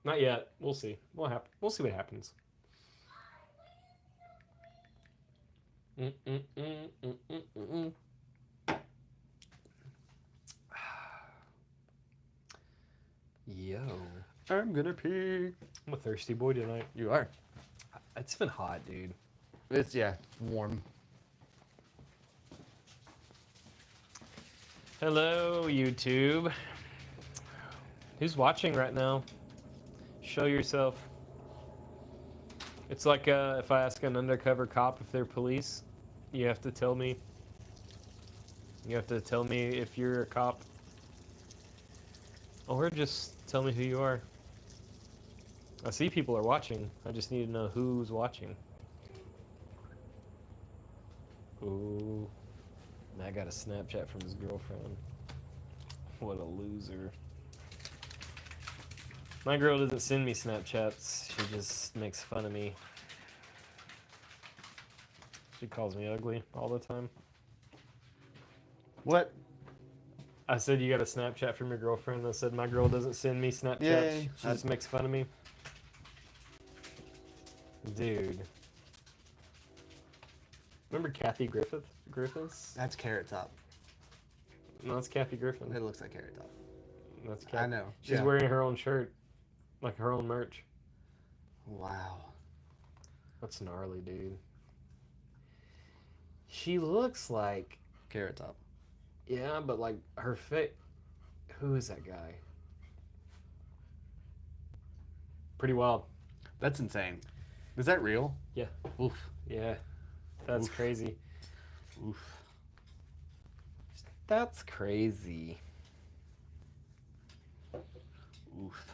Not yet. We'll see. We'll see what happens. Yo, I'm gonna pee. I'm a thirsty boy tonight. You are. It's been hot, dude. It's warm. Hello, YouTube. Who's watching right now? Show yourself. It's like if I ask an undercover cop if they're police, you have to tell me. You have to tell me if you're a cop. Or just tell me who you are. I see people are watching. I just need to know who's watching. Ooh. Matt got a Snapchat from his girlfriend. What a loser. My girl doesn't send me Snapchats. She just makes fun of me. She calls me ugly all the time. What? I said you got a Snapchat from your girlfriend. I said my girl doesn't send me Snapchats. Yay. She just makes fun of me. Dude. Remember Kathy Griffiths? That's Carrot Top. No, that's Kathy Griffin. It looks like Carrot Top. That's Kathy. I know. She's yeah. wearing her own shirt. Like her own merch. Wow. That's gnarly, dude. She looks like... Carrot Top. Yeah, but like her face... Who is that guy? Pretty wild. That's insane. Is that real? Yeah. Oof. Yeah. That's Oof. crazy. Oof. That's crazy. Oof.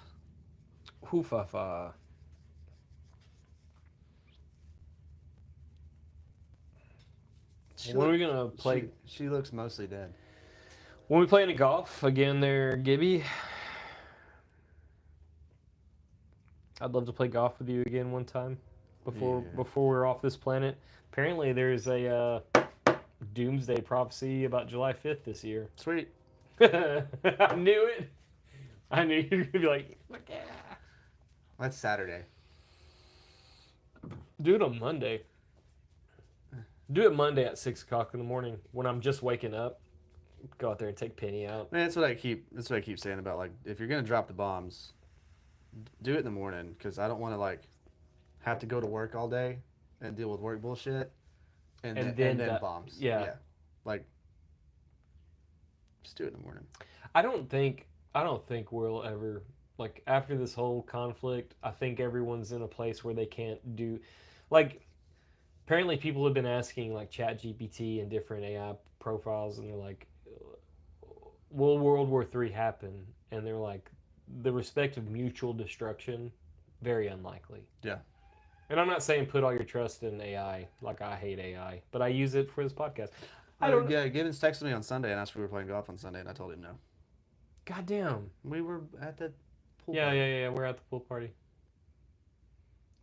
Hoofafa. When are we gonna play? She looks mostly dead. When we play any golf again, there, Gibby. I'd love to play golf with you again one time before Yeah. we're off this planet. Apparently, there's a doomsday prophecy about July 5th this year. Sweet. I knew it. I knew you were gonna be like, fuck yeah. That's Saturday. Do it on Monday. Do it Monday at 6 o'clock in the morning when I'm just waking up. Go out there and take Penny out. Man, that's what I keep saying about, like, if you're gonna drop the bombs, do it in the morning, because I don't want to, like, have to go to work all day and deal with work bullshit and then that- bombs. yeah. Like, just do it in the morning. I don't think we'll ever, like, after this whole conflict, I think everyone's in a place where they can't do, like, apparently people have been asking, like, ChatGPT and different AI profiles, and they're like, will World War III happen? And they're like, the respective mutual destruction, very unlikely. Yeah. And I'm not saying put all your trust in AI, like I hate AI, but I use it for this podcast. I don't. Yeah, Gibbons texted me on Sunday and asked if we were playing golf on Sunday, and I told him no. Goddamn. We were at the pool. Yeah, party. yeah. We're at the pool party.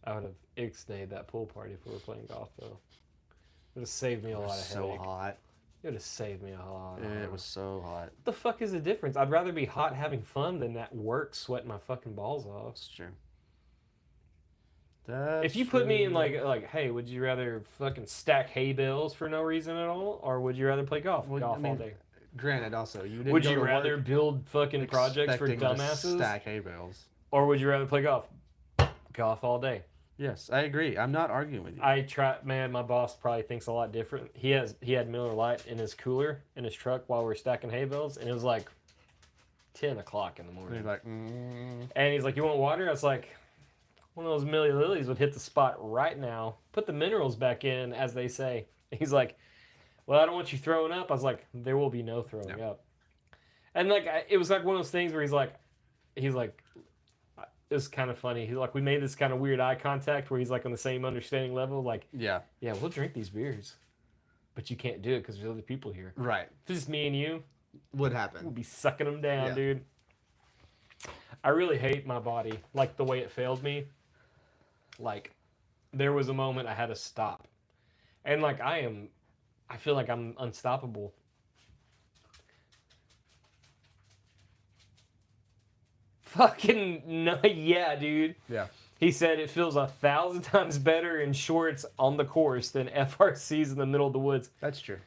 I would have ixnayed that pool party if we were playing golf, though. It would have saved me a It lot was of so headache. hot. It would have saved me a lot. It was so hot. What the fuck is the difference? I'd rather be hot having fun than at work sweating my fucking balls off. That's true. That's If you put me in true. like, hey, would you rather fucking stack hay bales for no reason at all, or would you rather play golf Well, all I mean, day? Granted, also you didn't Would go you to rather work build fucking projects for expecting to dumbasses, stack hay bales. or would you rather play golf? Golf all day. Yes, I agree. I'm not arguing with you. I try, man. My boss probably thinks a lot different. He had Miller Lite in his cooler in his truck while we were stacking hay bales, and it was like 10 o'clock in the And morning. he's like, And he's like, "You want water?" I was like, "One of those Millie Lilies would hit the spot right now. Put the minerals back in, as they say." He's like, "Well, I don't want you throwing up." I was like, "There will be no throwing up." And like, it was like one of those things where he's like, it was kind of funny. He's like, we made this kind of weird eye contact where he's like on the same understanding level. Like, yeah, we'll drink these beers, but you can't do it because there's other people here. right. If it's just me and you, Would we'll happen. be sucking them down, Yeah. dude. I really hate my body, like the way it failed me. Like, there was a moment I had to stop, and like I feel like I'm unstoppable. Fucking no, yeah, dude. Yeah. He said it feels 1,000 times better in shorts on the course than FRCs in the middle of the woods. That's true.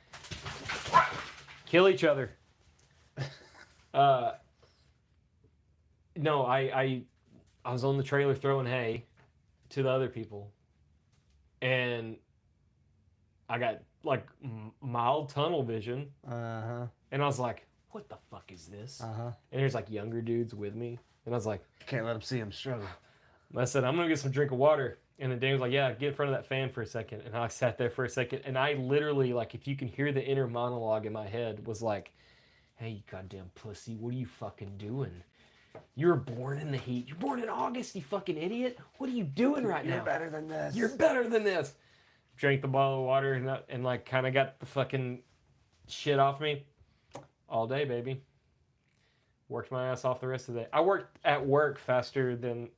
Kill each other. No, I was on the trailer throwing hay to the other people, and I got like mild tunnel vision, Uh-huh. and I was like, "What the fuck is this?" Uh-huh. And there's like younger dudes with me, and I was like, Can't let him see him struggle. I said, "I'm gonna get some drink of water." And then Dave was like, "Yeah, get in front of that fan for a second." And I sat there for a second, and I literally, like, if you can hear the inner monologue in my head, was like, "Hey, you goddamn pussy, what are you fucking doing? You were born in the heat. You're born in August, you fucking idiot. What are you doing right now? You're better than this. You're better than this." Drank the bottle of water and like, kind of got the fucking shit off me all day, baby. Worked my ass off the rest of the day. I worked at work faster than...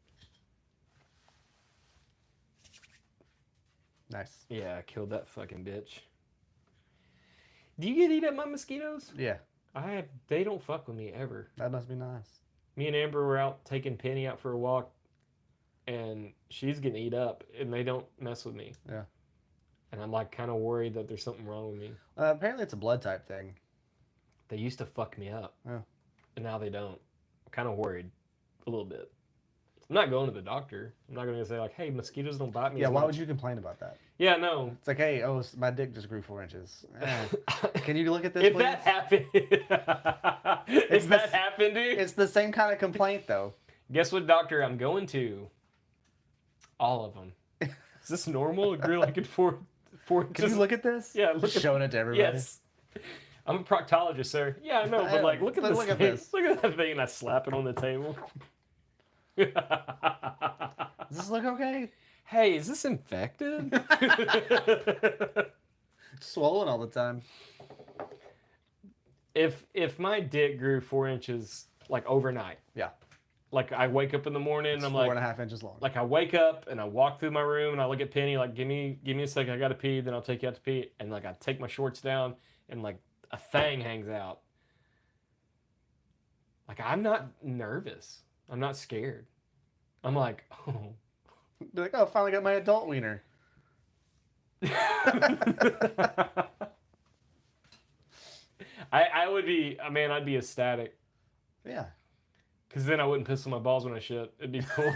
Nice. Yeah, I killed that fucking bitch. Do you get eat at my mosquitoes? Yeah, They don't fuck with me ever. that must be nice. Me and Amber were out taking Penny out for a walk, and she's getting eat up, and they don't mess with me. Yeah. And I'm like kind of worried that there's something wrong with me. Apparently it's a blood type thing. They used to fuck me up, Yeah. and now they don't. I'm kind of worried, a little bit. I'm not going to the doctor. I'm not going to say like, "Hey, mosquitoes don't bite me." Yeah, as why much." would you complain about that? Yeah, no. It's like, hey, my dick just grew 4 inches. Can you look at this, If please? that happened, if that happened, dude. It's the same kind of complaint, though. Guess what doctor I'm going to? All of them. Is this normal? A girl like in four Can you look at this? Yeah, look Just at showing it to everybody. Yes. I'm a proctologist, sir. Yeah, I know, but like, look at But this look at thing. this. Look at that thing, and I slap it on the table. Does this look okay? Hey, is this infected? Swollen all the time. If my dick grew 4 inches like overnight, Yeah. like I wake up in the morning, It's and I'm 4.5 inches long. like I wake up and I walk through my room and I look at Penny like, give me a second, I gotta pee, then I'll take you out to pee, and like I take my shorts down and like a thing hangs out. Like, I'm not nervous. I'm not scared. I'm like, oh. Be like, oh, finally got my adult wiener. I would be, man, I'd be ecstatic. Yeah. Because then I wouldn't piss on my balls when I shit. It'd be cool.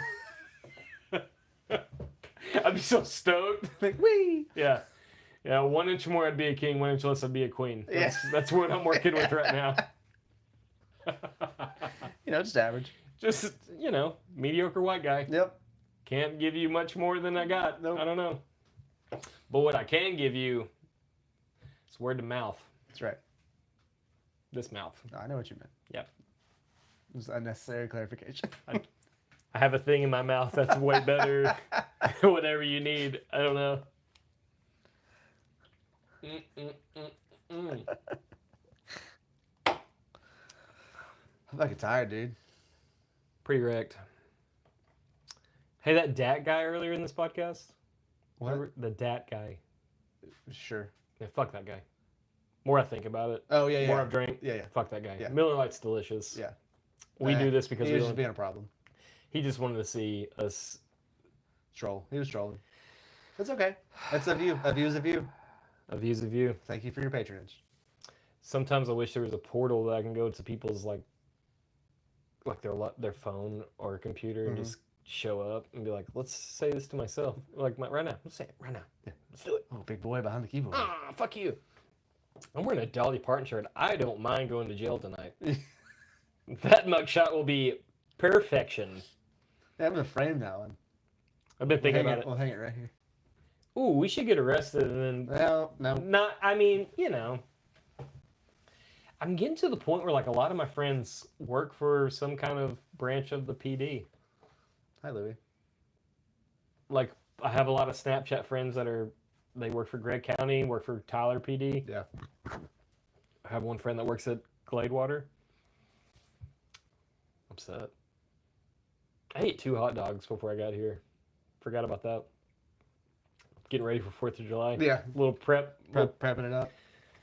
I'd be so stoked. Like, wee! Yeah. Yeah, 1 inch more I'd be a king, 1 inch less I'd be a queen. That's what I'm working with right now. Just average. Just, mediocre white guy. Yep. Can't give you much more than I got. Nope. I don't know. But what I can give you is word to mouth. That's right. This mouth. No, I know what you meant. Yep. It was unnecessary clarification. I have a thing in my mouth that's way better. Whatever you need. I don't know. I'm fucking tired, dude. Pretty wrecked. Hey, that Dat guy earlier in this podcast? What? Remember the Dat guy. Sure. Yeah, fuck that guy. More I think about it. Oh, yeah, More yeah. I've drank. Yeah. Fuck that guy. Yeah. Miller Lite's delicious. Yeah. We do this because he we was don't... just being a problem. He just wanted to see us... Troll. He was trolling. It's okay. It's a view. A view's a view. A view's a view. Thank you for your patronage. Sometimes I wish there was a portal that I can go to people's like their phone or computer and just show up and be like, let's say this to myself. Like, right now. Let's say it right now. Yeah, let's do it. Oh, big boy behind the keyboard. Ah, fuck you. I'm wearing a Dolly Parton shirt. I don't mind going to jail tonight. That mugshot will be perfection. Yeah, I'm gonna frame that one. I've been thinking about it. We'll hang it right here. Ooh, we should get arrested and then No. not. I mean, you know, I'm getting to the point where like a lot of my friends work for some kind of branch of the PD. Hi, Louie. Like I have a lot of Snapchat friends that they work for Gregg County, work for Tyler PD. Yeah. I have one friend that works at Gladewater. Upset. I ate 2 hot dogs before I got here. Forgot about that. Getting ready for 4th of July. Yeah. Little Prepping it up.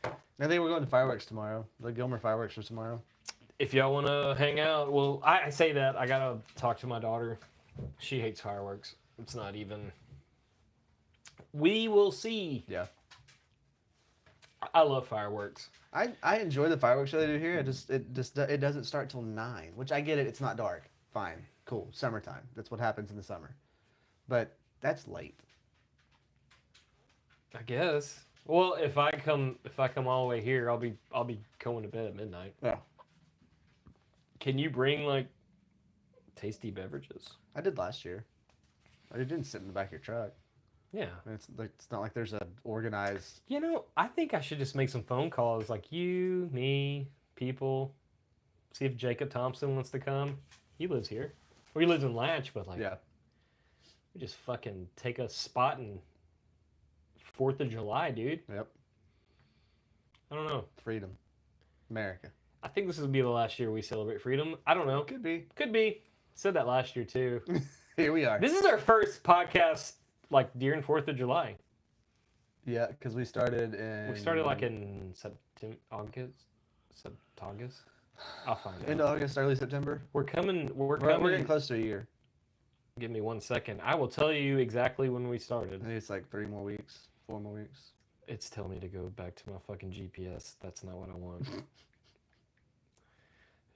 I think we're going to fireworks tomorrow. The Gilmer fireworks are tomorrow. If y'all want to hang out, well, I say that. I got to talk to my daughter. She hates fireworks. It's not even. We will see. Yeah. I love fireworks. I enjoy the fireworks show they do here. It doesn't start till 9, which I get it. It's not dark. Fine. Cool. Summertime. That's what happens in the summer. But that's late. I guess. Well, if I come all the way here, I'll be going to bed at midnight. Yeah. Can you bring like tasty beverages? I did last year. I didn't sit in the back of your truck. Yeah. I mean, it's not like there's a organized. You know, I think I should just make some phone calls, like you, me, people. See if Jacob Thompson wants to come. He lives here. Or he lives in Latch, but like, Yeah. we just fucking take a spot in 4th of July, dude. Yep. I don't know. Freedom. America. I think this will be the last year we celebrate freedom. I don't know. Could be. Could be. Said that last year too. Here we are. This is our first podcast like during 4th of July. Yeah, because we started in. We started like in September, August. I'll find out. End of August, early September. We're coming. We're We're coming. getting close to a year. Give me 1 second. I will tell you exactly when we I started. think it's like 3 more weeks, 4 more weeks. It's telling me to go back to my fucking GPS. That's not what I want.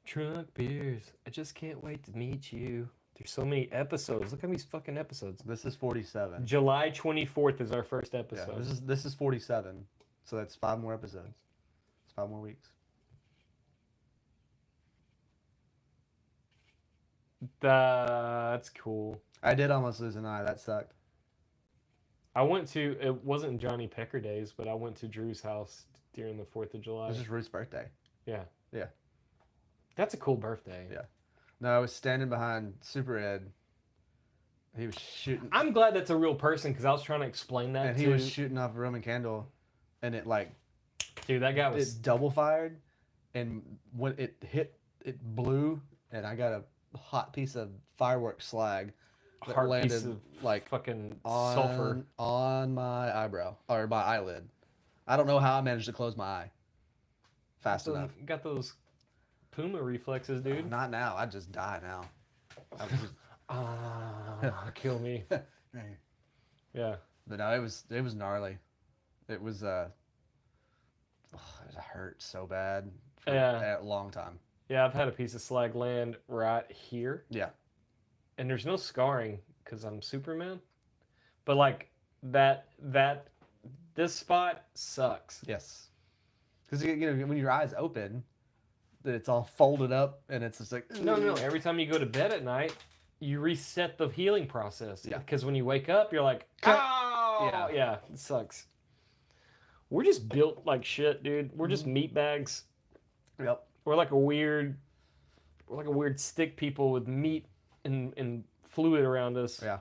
Drunk beers. I just can't wait to meet you. There's so many episodes. Look at these fucking episodes. This is 47. July 24th is our first Yeah, episode. this is 47. So that's 5 more episodes. It's 5 more weeks. That's cool. I did almost lose an eye. That sucked. I went to, it wasn't Johnny Pecker days, but I went to Drew's house during the 4th of July. This is Ruth's birthday. Yeah. Yeah. That's a cool birthday. Yeah. No, I was standing behind Super Ed. He was shooting. I'm glad that's a real person because I was trying to explain that And to... he was shooting off a Roman candle. And it like, Dude, that guy it was... double fired. And when it hit, it blew. And I got a hot piece of fireworks slag that Hard landed piece of like fucking on, sulfur. on my eyebrow or my eyelid. I don't know how I managed to close my eye fast enough. Got those Puma reflexes, dude. Not now. I'd just die now. I was just, Kill me. Yeah. but no, it was gnarly. It was it hurt so bad for Yeah. a long time. Yeah, I've had a piece of slag land right here. Yeah. And there's no scarring because I'm Superman. But like this spot sucks. Yes. Because you know when your eyes open, it's all folded up and it's just like No. Every time you go to bed at night, you reset the healing process. Yeah. Because when you wake up, you're like, Cut. oh, yeah, it sucks. We're just built like shit, dude. We're just meat bags. Yep. We're like a weird stick people with meat and fluid around us. Yeah.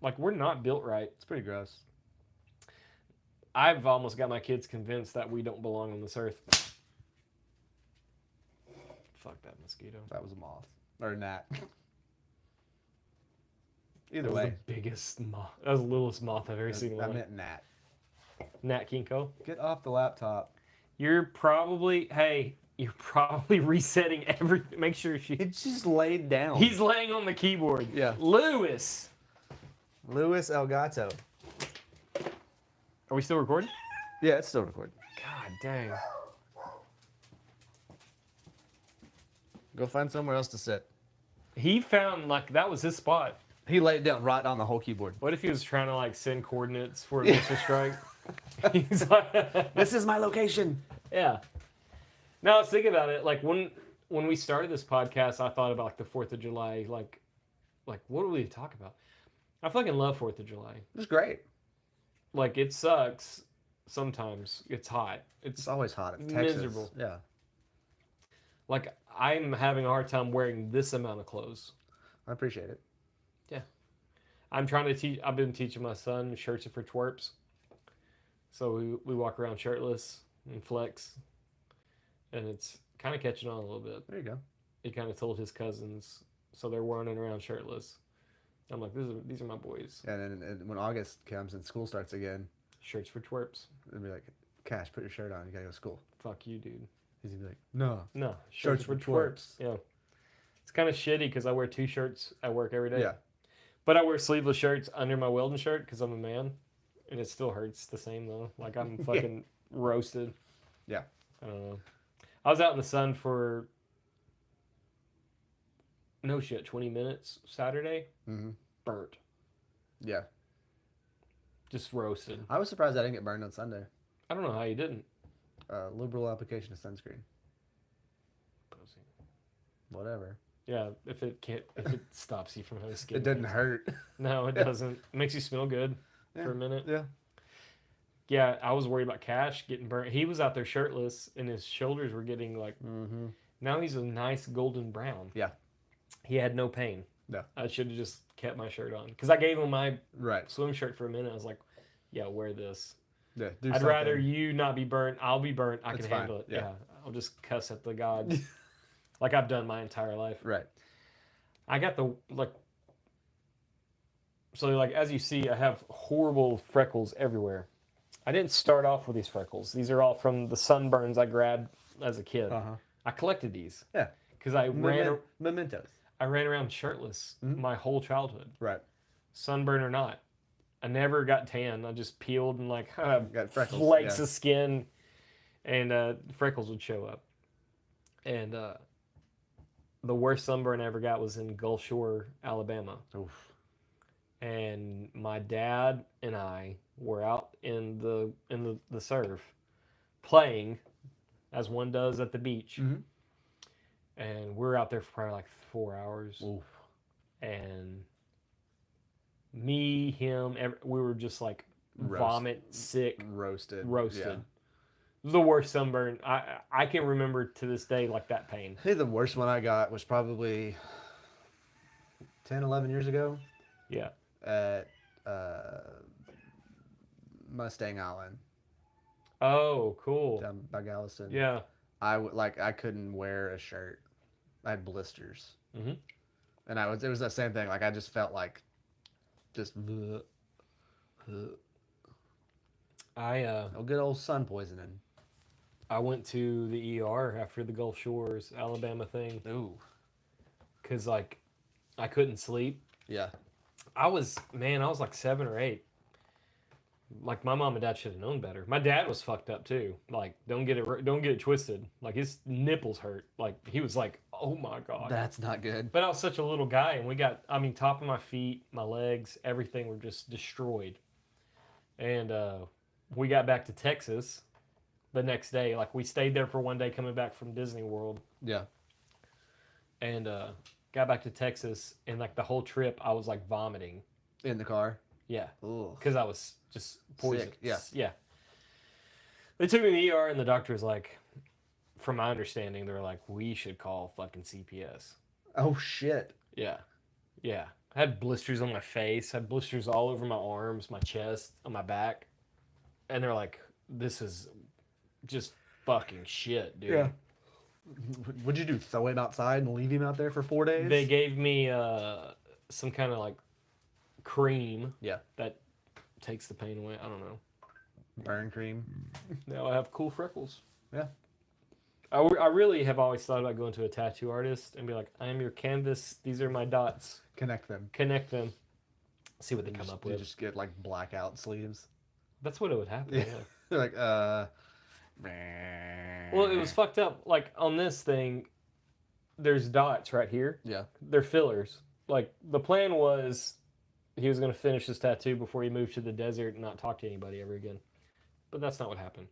Like we're not built right. It's pretty gross. I've almost got my kids convinced that we don't belong on this earth. Fuck that mosquito. That was a moth or a gnat. That Either was way, the biggest moth. That was the littlest moth I've ever seen in my I life. meant gnat. Nat Kinko. Get off the laptop. You're probably resetting everything. Make sure It's just laid down. he's laying on the keyboard. Yeah. Lewis. Luis Elgato. Are we still recording? Yeah, it's still recording. God dang. Go find somewhere else to sit. He found like that was his spot. He laid it down right on the whole keyboard. What if he was trying to like send coordinates for a missile strike? He's like, This is my location. yeah. Now let's think about it. Like when we started this podcast, I thought about like the 4th of July. Like what do we talk about? I fucking love 4th of July. It's great. Like it sucks sometimes. It's hot. It's always hot. It's Texas. miserable. Yeah. Like I'm having a hard time wearing this amount of clothes. I appreciate it. I'm trying to teach. I've been teaching my son shirts are for twerps. So we walk around shirtless and flex, and it's kind of catching on a little bit. There you go. He kind of told his cousins, so they're running around shirtless. I'm like, these are my boys. And then and when August comes and school starts again, Shirts for twerps. it'll be like, Cash, put your shirt on. You gotta go to school. Fuck you, dude. He's gonna be like, no. No, Shirts for twerps. Yeah. It's kind of shitty because I wear 2 shirts at work every day. Yeah. But I wear sleeveless shirts under my welding shirt because I'm a man. And it still hurts the same, though. Like, I'm fucking roasted. Yeah. I don't know. I was out in the sun for, no shit, 20 minutes Saturday. Mm-hmm. Burnt. Yeah. Just roasted. I was surprised I didn't get burned on Sunday. I don't know how you didn't. Liberal application of sunscreen. Whatever. Yeah, if it stops you from having skin. It didn't cancer. hurt. No, it doesn't. It makes you smell good for a minute. Yeah. Yeah, I was worried about Cash getting burnt. He was out there shirtless, and his shoulders were getting like. Mm-hmm. Now he's a nice golden brown. Yeah. He had no pain. No. I should have just kept my shirt on because I gave him my Right. swim shirt for a minute. I was like, "Yeah, wear this. Yeah. I'd rather you not be burnt. I'll be burnt. I That's can handle fine, it. yeah. Yeah, I'll just cuss at the gods, like I've done my entire life. Right. I got the like." So like as you see, I have horrible freckles everywhere. I didn't start off with these freckles. These are all from the sunburns I grabbed as a kid. Uh-huh. I collected these. Yeah. Because I Mementos. I ran around shirtless my whole childhood, Right. sunburn or not. I never got tan. I just peeled and like Got freckles, flakes yeah. of skin, and freckles would show up. And the worst sunburn I ever got was in Gulf Shore, Alabama. Oof. And my dad and I were out in the surf, playing, as one does at the beach. Mhm. And we're out there for probably like 4 hours. Oof. And me, him, we were just like Roast. vomit, sick, Roasted. roasted. Yeah. The worst sunburn. I can remember to this day like that pain. I think the worst one I got was probably 10, 11 years ago Yeah. at Mustang Island Oh, cool. down by Galveston. Yeah. I couldn't wear a shirt. I had blisters. Mhm. And it was that same thing. Like I just felt like just good old sun poisoning. I went to the ER after the Gulf Shores, Alabama thing. Ooh. Cause like I couldn't sleep. Yeah. I was like 7 or 8. Like my mom and dad should have known better. My dad was fucked up too. Like don't get it twisted. Like his nipples hurt. Like he was like, oh my god. That's not good. But I was such a little guy, and top of my feet, my legs, everything were just destroyed. And we got back to Texas the next day. Like we stayed there for one day, coming back from Disney World, Yeah. and got back to Texas, and like the whole trip, I was like vomiting. In the car. Yeah. Ooh. Because I was just poisoned. Sick, yeah. Yeah. They took me to the ER, and the doctor was like, from my understanding, they were like, we should call fucking CPS. Oh shit. Yeah. Yeah. I had blisters on my face, I had blisters all over my arms, my chest, on my back. And they're like, this is just fucking shit, dude. Yeah. What'd you do? Throw him outside and leave him out there for 4 days? They gave me some kind of like cream Yeah. that takes the pain away. I don't know. Burn cream. Now I have cool freckles. Yeah. I really have always thought about going to a tattoo artist and be like, I am your canvas. These are my dots. Connect them. Connect them. See what they come up You with. just get like blackout sleeves. That's what it would happen. Yeah. Yeah. They're like, Well, it was fucked up. Like on this thing, there's dots right here. Yeah. They're fillers. Like the plan was he was going to finish his tattoo before he moved to the desert and not talk to anybody ever again. But that's not what happened.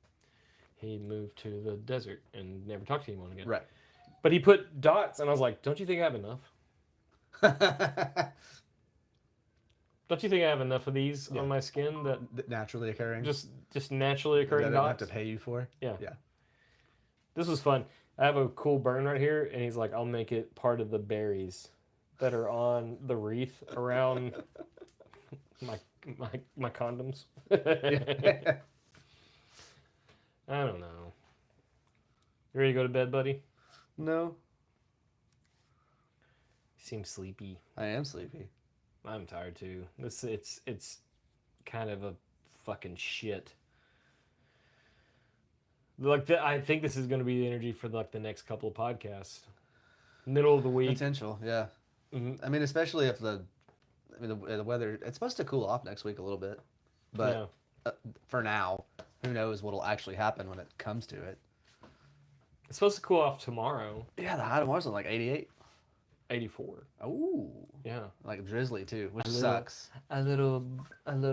He moved to the desert and never talked to anyone again. Right. But he put dots, and I was like, don't you think I have enough? Don't you think I have enough of these Yeah. on my skin that Naturally occurring. just naturally that I occurring don't have dots? to pay you for. Yeah. Yeah. This was fun. I have a cool burn right here, and he's like, I'll make it part of the berries that are on the wreath around my condoms. Yeah. I don't know. You ready to go to bed, buddy? No, You seem sleepy. I am sleepy. I'm tired too. It's kind of a fucking shit. Like I think this is going to be the energy for like the next couple of podcasts. Middle of the week. Potential, yeah. Mhm. I mean, especially if the weather. It's supposed to cool off next week a little bit, but Yeah. For now, who knows what'll actually happen when it comes to it. It's supposed to cool off tomorrow. Yeah, the high tomorrow's on like 88. 84. Oh, Yeah. like drizzly too, which A little- sucks. A little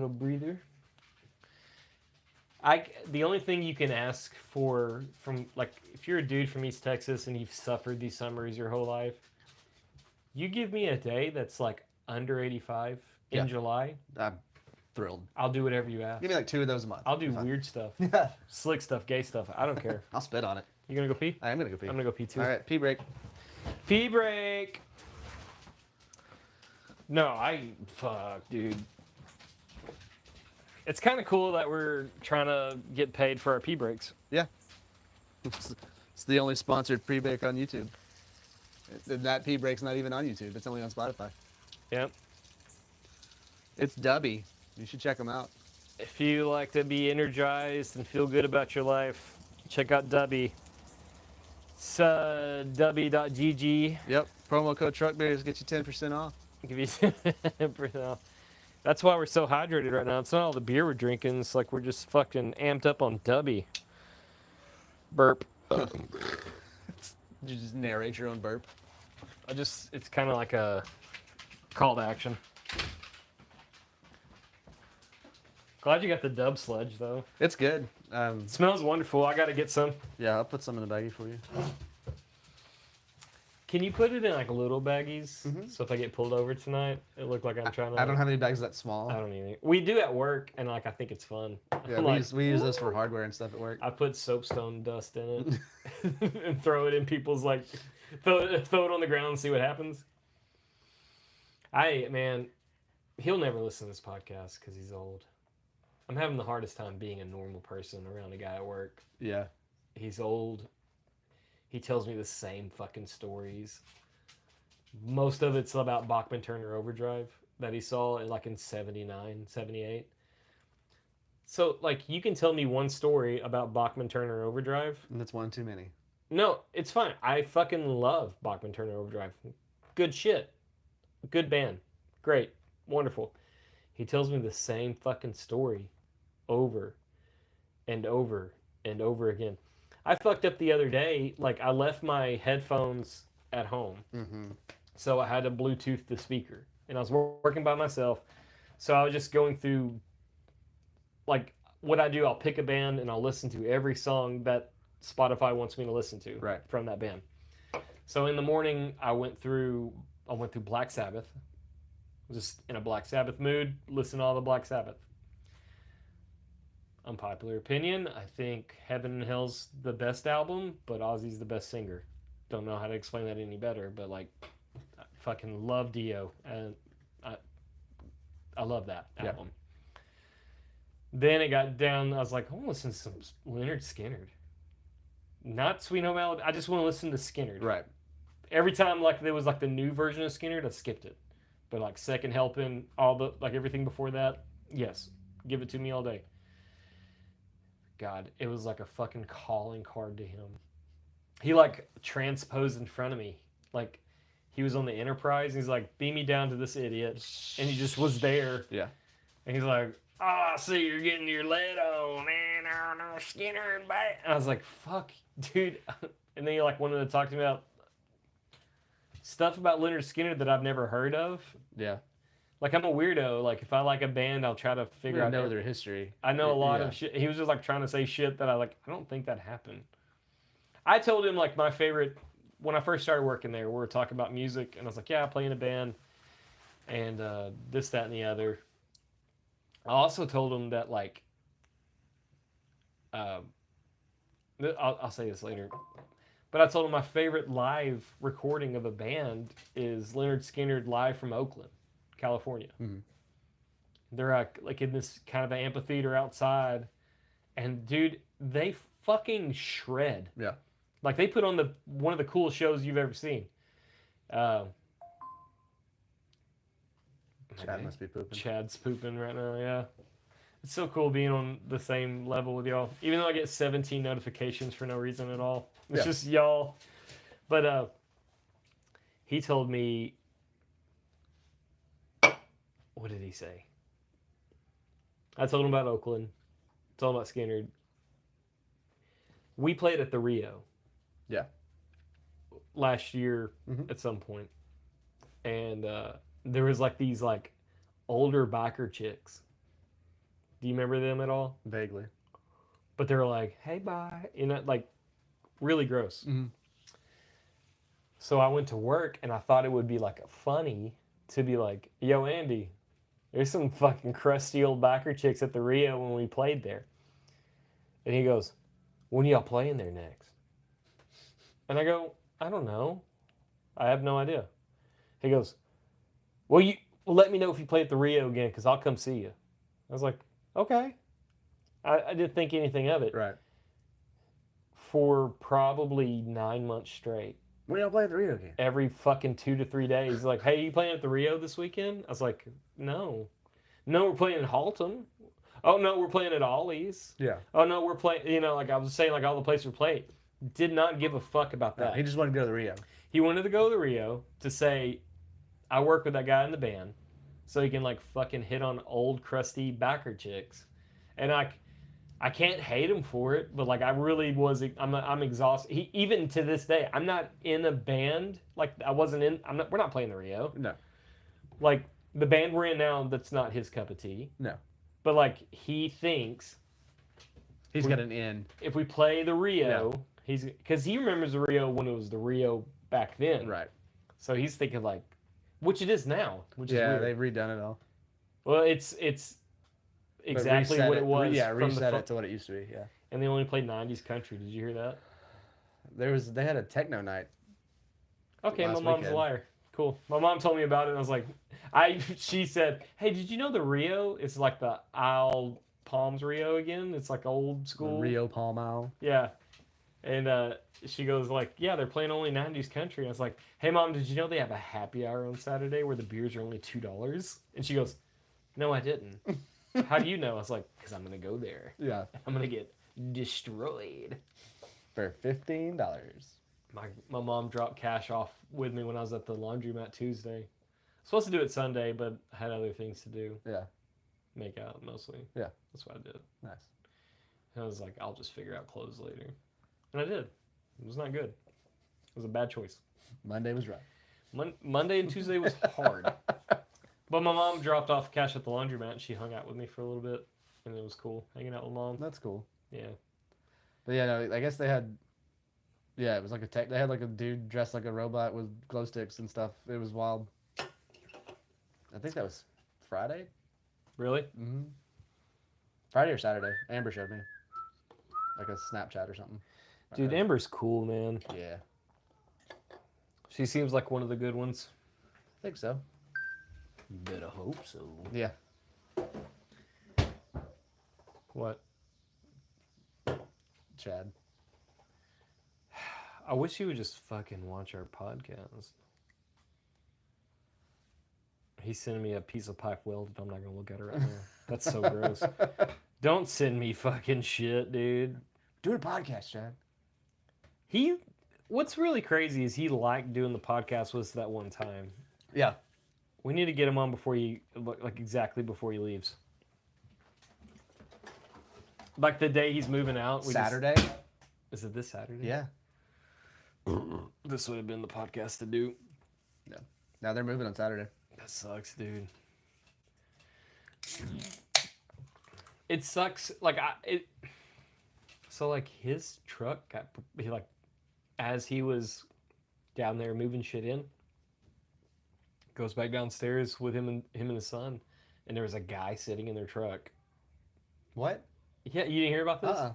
breather. The only thing you can ask for from like if you're a dude from East Texas and you've suffered these summers your whole life, you give me a day that's like under 85 in Yeah. July, I'm thrilled. I'll do whatever you ask. Give me like 2 of those a month. I'll do Be fine. weird stuff, Yeah, slick stuff, gay stuff. I don't care. I'll spit on it. You gonna go pee? I am gonna go pee. I'm gonna go pee too. All right, pee break. Pee break. No, fuck, dude. It's kind of cool that we're trying to get paid for our pee breaks. It's the only sponsored pee break on YouTube. That pee break's not even on YouTube. It's only on Spotify. Yep. It's Dubby. You should check them out. If you like to be energized and feel good about your life, check out Dubby. It's dubby.gg. Yep. Promo code Truckbears get you 10% off. Give you 10% off. That's why we're so hydrated right now. It's not all the beer we're drinking. It's like we're just fucking amped up on Dubby. Burp. Did you just narrate your own burp? It's kind of like a call to action. Glad you got the dub sludge, though. It's good. It smells wonderful. I got to get some. Yeah, I'll put some in the baggie for you. Can you put it in like little baggies? Mhm. So if I get pulled over tonight, it look like I'm trying to. I don't have any bags that small. I don't either. We do at work, and like I think it's fun. Yeah, Like, we use those for hardware and stuff at work. I put soapstone dust in it and throw it in people's like throw it on the ground and see what happens. Man, he'll never listen to this podcast because he's old. I'm having the hardest time being a normal person around a guy at work. Yeah. He's old. He tells me the same fucking stories. Most of it's about Bachman Turner Overdrive that he saw like in 79, 78. So, like, you can tell me one story about Bachman Turner Overdrive. And that's one too many. No, it's fine. I fucking love Bachman Turner Overdrive. Good shit. Good band. Great. Wonderful. He tells me the same fucking story over and over and over again. I fucked up the other day. Like, I left my headphones at home. Mm-hmm. So I had to Bluetooth the speaker. And I was working by myself. So I was just going through, like, what I do, I'll pick a band and I'll listen to every song that Spotify wants me to listen to Right. from that band. So in the morning, I went through Black Sabbath. Just in a Black Sabbath mood, listen to all the Black Sabbath. Unpopular opinion, I think Heaven and Hell's the best album, but Ozzy's the best singer. Don't know how to explain that any better, but like, I fucking love Dio, and I love that Yeah. album. Then it got down, I was like, I want to listen to some Leonard Skinner. Not Sweet Home Alabama, I just want to listen to Skinner. Right. Every time like there was like the new version of Skinner, I skipped it. But like Second Helping, all the like everything before that, yes, give it to me all day. God, it was like a fucking calling card to him. He like transposed in front of me, like he was on the Enterprise. And he's like, "Beam me down to this idiot," and he just was there. Yeah. And he's like, "Ah, oh, see, you're getting your lead on, man. I don't know, Skinner and bad." And I was like, "Fuck, dude." And then he like wanted to talk to me about stuff about Leonard Skinner that I've never heard of. Yeah. Like I'm a weirdo. Like if I like a band, I'll try to You figure out. know their history. I know a lot Yeah. of shit. He was just like trying to say shit that I don't think that happened. I told him like my favorite when I first started working there. We were talking about music, and I was like, yeah, I play in a band, and this, that, and the other. I also told him that like, I'll say this later, but I told him my favorite live recording of a band is Leonard Skinner live from Oakland, California. Mhm. They're like in this kind of amphitheater outside, and dude, they fucking shred. Yeah. Like they put on one of the coolest shows you've ever seen. Chad Okay. must be pooping. Chad's pooping right now. Yeah, it's so cool being on the same level with y'all. Even though I get 17 notifications for no reason at all, it's Yeah. just y'all. But he told me, what did he say? I told him about Oakland. Told him about Skinner. We played at the Rio. Yeah. Last year Mhm. at some point, and there was like these like older biker chicks. Do you remember them at all? Vaguely. But they were like, "Hey, bye," like really gross. Mhm. So I went to work, and I thought it would be like funny to be like, "Yo, Andy, there's some fucking crusty old biker chicks at the Rio when we played there." And he goes, "When y'all playing there next?" And I go, "I don't know. I have no idea." He goes, "Well, let me know if you play at the Rio again, because I'll come see you." I was like, "Okay." I didn't think anything of it. Right. For probably 9 months straight, When y'all play at the Rio game? every fucking 2 to 3 days, like, "Hey, you playing at the Rio this weekend?" I was like, "No." "No, we're playing in Halton." "Oh, no, we're playing at Ollie's." Yeah. "Oh, no, we're playing," like I was saying, like all the places we played. Did not give a fuck about No, that. he just wanted to go to the Rio. He wanted to go to the Rio to say, "I work with that guy in the band," so he can like fucking hit on old crusty backer chicks. And I can't hate him for it, but like I really was. I'm exhausted. Even to this day, I'm not in a band. Like I wasn't in. We're not playing the Rio. No. Like the band we're in now, that's not his cup of tea. No. But like he thinks He's got an in. if we play the Rio, because he remembers the Rio when it was the Rio back then. Right. So he's thinking like, which it is now, which Yeah, is weird. they've redone it all. Well, it's But exactly reset what it was. Yeah, from the reset it to what it used to be. Yeah. And they only played 90s country. Did you hear that? They had a techno night. Okay, Last my mom's weekend. a liar. Cool. My mom told me about it, and I was like, she said, "Hey, did you know the Rio is like the Isle Palms Rio again? It's like old school." Rio Palm Isle. Yeah. And she goes like, "Yeah, they're playing only 90s country." And I was like, "Hey, Mom, did you know they have a happy hour on Saturday where the beers are only $2?" And she goes, "No, I didn't." "How do you know?" I was like, "Because I'm going to go there. Yeah. I'm going to get destroyed." For $15. My mom dropped cash off with me when I was at the laundromat Tuesday. Supposed to do it Sunday, but I had other things to do. Yeah. Make out mostly. Yeah. That's what I did. Nice. And I was like, I'll just figure out clothes later. And I did. It was not good. It was a bad choice. Monday was right. Monday and Tuesday was hard. But my mom dropped off cash at the laundromat and she hung out with me for a little bit. And it was cool hanging out with Mom. That's cool. Yeah. But yeah, no, I guess they had. Yeah, it was like they had like a dude dressed like a robot with glow sticks and stuff. It was wild. I think that was Friday. Really? Mm-hmm. Friday or Saturday. Amber showed me. Like a Snapchat or something. Dude, Amber's cool, man. Yeah. She seems like one of the good ones. I think so. Better hope so. Yeah. What? Chad. I wish you would just fucking watch our podcast. He's sending me a piece of pipe welded. I'm not gonna look at it right now. That's so gross. Don't send me fucking shit, dude. Do a podcast, Chad. What's really crazy is he liked doing the podcast with us that one time. Yeah. We need to get him on exactly before he leaves. Like the day he's moving out. Saturday? Is it this Saturday? Yeah. This would have been the podcast to do. Now they're moving on Saturday. That sucks, dude. It sucks. So like his truck got as he was down there moving shit in, goes back downstairs with him and his son, and there was a guy sitting in their truck. What? Yeah, you didn't hear about this? Uh-uh.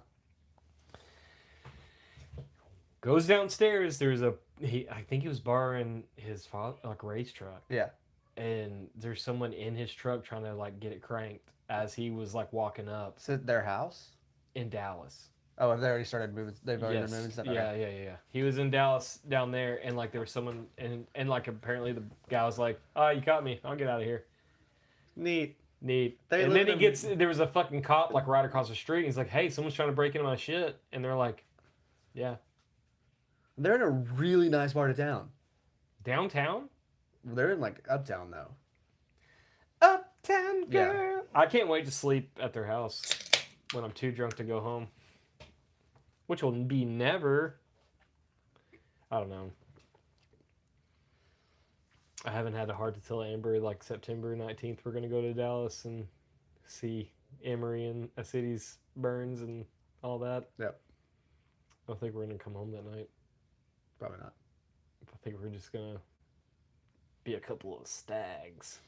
Goes downstairs. There's I think he was borrowing his father, like Ray's truck, Yeah. and there's someone in his truck trying to like get it cranked as he was like walking up Is it their house? in Dallas. Oh, have they already started moving? They've already been moving stuff? Okay. Yeah. He was in Dallas down there, and like there was someone, and like apparently the guy was like, "Oh, you caught me. I'll get out of here." Neat. Neat. They And live then in- there was a fucking cop like right across the street. And he's like, "Hey, someone's trying to break into my shit," and they're like, "Yeah, They're in a really nice part of town. downtown, They're in like uptown though. uptown Yeah. girl." I can't wait to sleep at their house when I'm too drunk to go home, which will be never. I don't know. I haven't had a heart to tell Amber like September 19th we're going to go to Dallas and see Emory and a city's burns and all that. Yep. I don't think we're going to come home that night. Probably not. I think we're just going to be a couple of stags.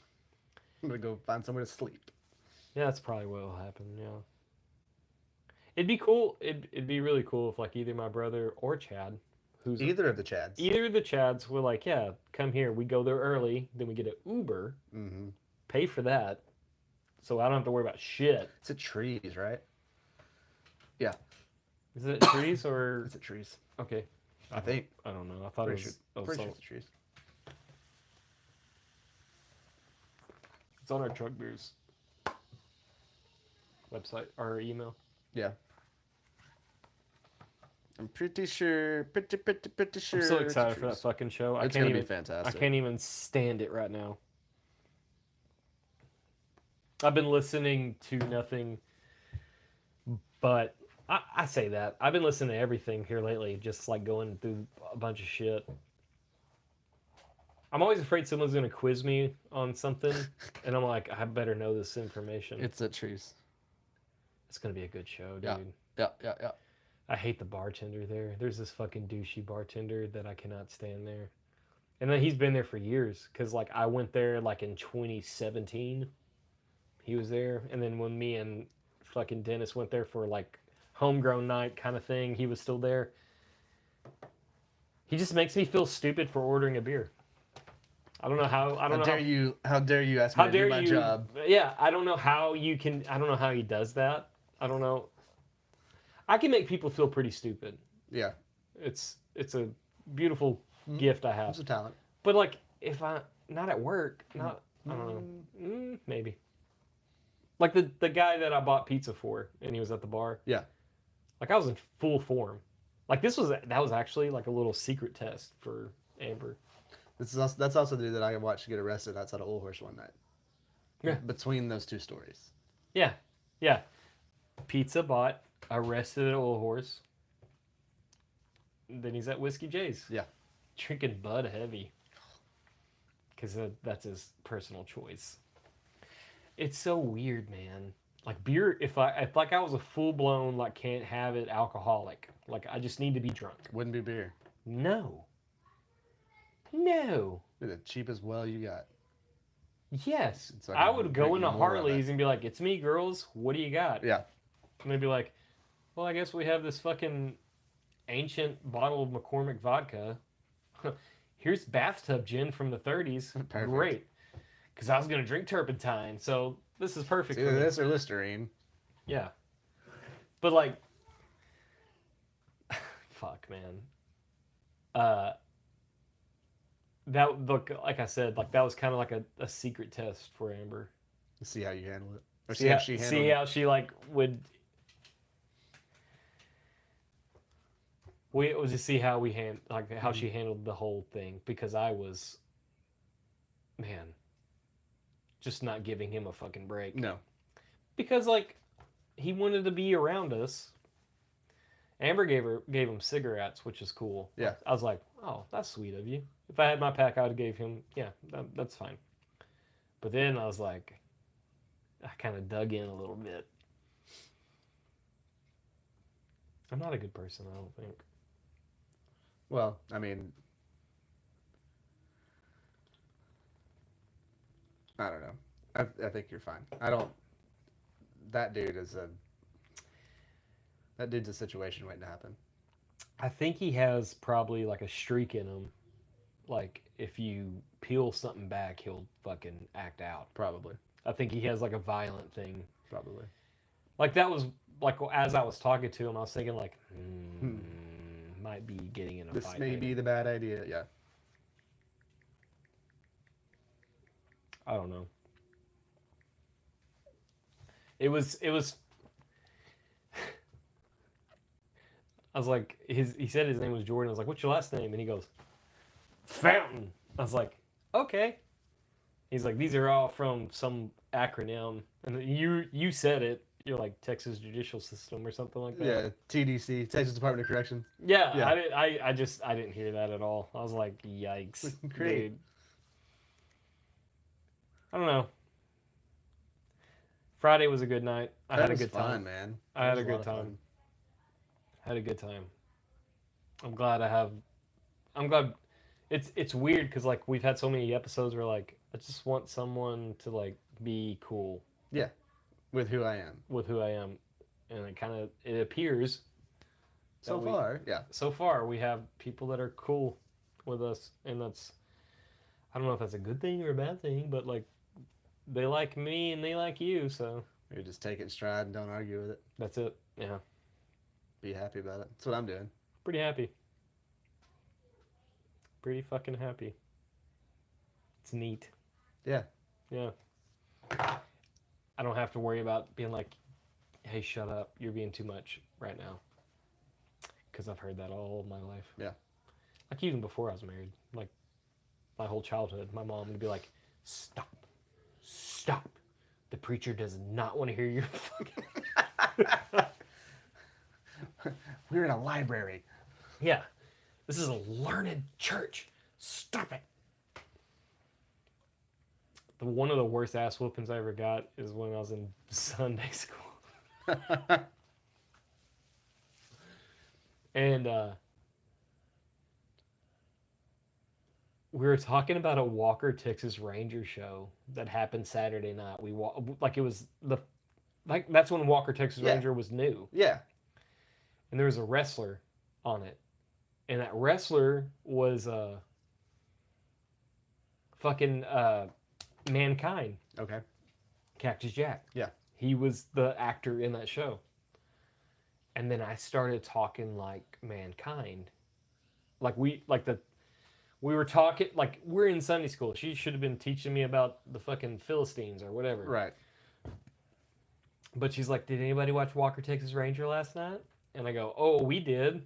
I'm gonna go find somewhere to sleep. Yeah, that's probably what will happen, yeah. It'd be cool. It'd be really cool if like either my brother or Chad, who's Either of the Chads. either of the Chads were like, yeah, come here. We go there early, then we get an Uber, Mm-hmm. pay for that, so I don't have to worry about shit. It's at Trees, right? Is it trees or It's at Trees. okay? I think. I don't know. I thought Pretty it was. sure. Pretty sure it's at Trees. It's on our Truck Beers website or email. Yeah. I'm pretty sure. Pretty sure. I'm so it's excited at for that Trees. fucking show. It's gonna be fantastic. I can't even stand it right now. I've been listening to nothing but I say that. I've been listening to everything here lately, just like going through a bunch of shit. I'm always afraid someone's going to quiz me on something, and I'm like, I better know this information. It's at Trees. It's going to be a good show, dude. Yeah. Yeah. I hate the bartender there. There's this fucking douchey bartender that I cannot stand there. And then he's been there for years, because like I went there like in 2017. He was there, and then when me and fucking Dennis went there for like homegrown night kind of thing, he was still there. He just makes me feel stupid for ordering a beer. I don't know how. I don't know How dare you ask me how to do dare my you? job? Yeah, I don't know how you can. I don't know how he does that. I don't know. I can make people feel pretty stupid. Yeah. It's a beautiful Mhm. gift I have. It's a talent. But like, if I not at work, not I don't know, maybe. Like the guy that I bought pizza for, and he was at the bar. Yeah. Like I was in full form. Like that was actually like a little secret test for Amber. That's also the dude that I watched get arrested outside of Old Horse one night. Yeah. Between those two stories. Yeah. Pizza bought, arrested at Old Horse. Then he's at Whiskey J's. Yeah. Drinking Bud Heavy. Because that's his personal choice. It's so weird, man. Like beer, if I was a full blown like can't have it alcoholic, like I just need to be drunk. Wouldn't be beer. No. Be the cheapest well you got. Yes. So I can would go drink into more of Harley's it. and be like, "It's me, girls. What do you got?" Yeah. And they'd be like, "Well, I guess we have this fucking ancient bottle of McCormick vodka. Here's bathtub gin from the 30s. Perfect. Great. Because I was going to drink turpentine, so this is perfect It's for either me." this or Listerine. Yeah. But like, fuck, man. That look, like I said, like that was kind of like a secret test for Amber. See how you handle it. Or See see how how, she handled see it. how she like would. We was to see how we how she handled the whole thing, because I was, man, just not giving him a fucking break. No. Because like, he wanted to be around us. Amber gave him cigarettes, which is cool. Yeah. I was like, oh, that's sweet of you. If I had my pack, I would have gave him. Yeah, that's fine. But then I was like, I kind of dug in a little bit. I'm not a good person, I don't think. Well, I mean, I don't know. I think you're fine. I don't. That dude is a. That dude's a situation waiting to happen. I think he has probably like a streak in him. Like if you peel something back, he'll fucking act out. Probably. I think he has like a violent thing. Probably. Like that was like as I was talking to him, I was thinking like, might be getting in a This fight. may be the bad idea. Yeah. I don't know. It was. I was like, he said his name was Jordan. I was like, what's your last name? And he goes, Fountain. I was like, okay. He's like, these are all from some acronym. And you said it. You're like Texas Judicial System or something like that. Yeah. TDC, Texas Department of Corrections. Yeah. Yeah. I didn't hear that at all. I was like, yikes. Great. Dude. I don't know. Friday was a good night. I had a good fun, time. man. I had That a was good lot of time. fun. Had a good time. I'm glad it's weird because like we've had so many episodes where like I just want someone to like be cool With who I am. with who I am, and it appears So we- far, yeah. so far we have people that are cool with us, and that's, I don't know if that's a good thing or a bad thing, but like they like me and they like you, so We just take it in stride and don't argue with it. that's it. Yeah, Be happy about it. That's what I'm doing. pretty happy. Pretty fucking happy. It's neat. Yeah. Yeah. I don't have to worry about being like, hey, shut up. You're being too much right now. Because I've heard that all my life. Yeah. Like even before I was married. Like my whole childhood, my mom would be like, stop. Stop. The preacher does not want to hear your fucking... We're in a library. Yeah. This is a learned church. Stop it. One of the worst ass whoopings I ever got is when I was in Sunday school. And we were talking about a Walker Texas Ranger show that happened Saturday night. Like it was that's when Walker Texas Yeah. Ranger was new, Yeah. and there was a wrestler on it, and that wrestler was fucking Mankind, Okay. Cactus Jack. Yeah. He was the actor in that show. And then I started talking like Mankind. We were talking like we're in Sunday school. She should have been teaching me about the fucking Philistines or whatever. Right. But she's like, "Did anybody watch Walker Texas Ranger last night?" And I go, "Oh, we did."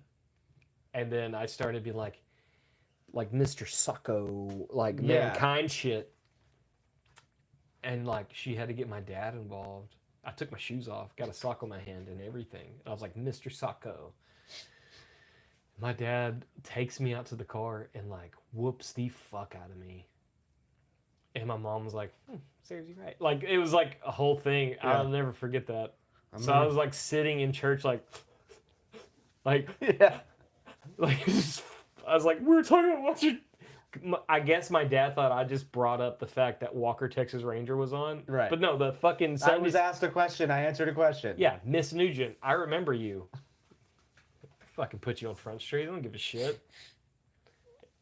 And then I started being like Mr. Sucko, like Yeah. Mankind shit. And like she had to get my dad involved. I took my shoes off, got a sock on my hand and everything. And I was like, Mr. Sacco. My dad takes me out to the car and like whoops the fuck out of me. And my mom was like, seriously, right? Like it was like a whole thing. Yeah. I'll never forget that. I'm So I was like sitting in church like yeah. like I was like, we were talking about watching. I guess my dad thought I just brought up the fact that Walker Texas Ranger was on. Right. But no, the fucking I Sunday. was asked a question. I answered a question. Yeah, Miss Nugent. I remember you. Fucking put you on Front Street. I don't give a shit.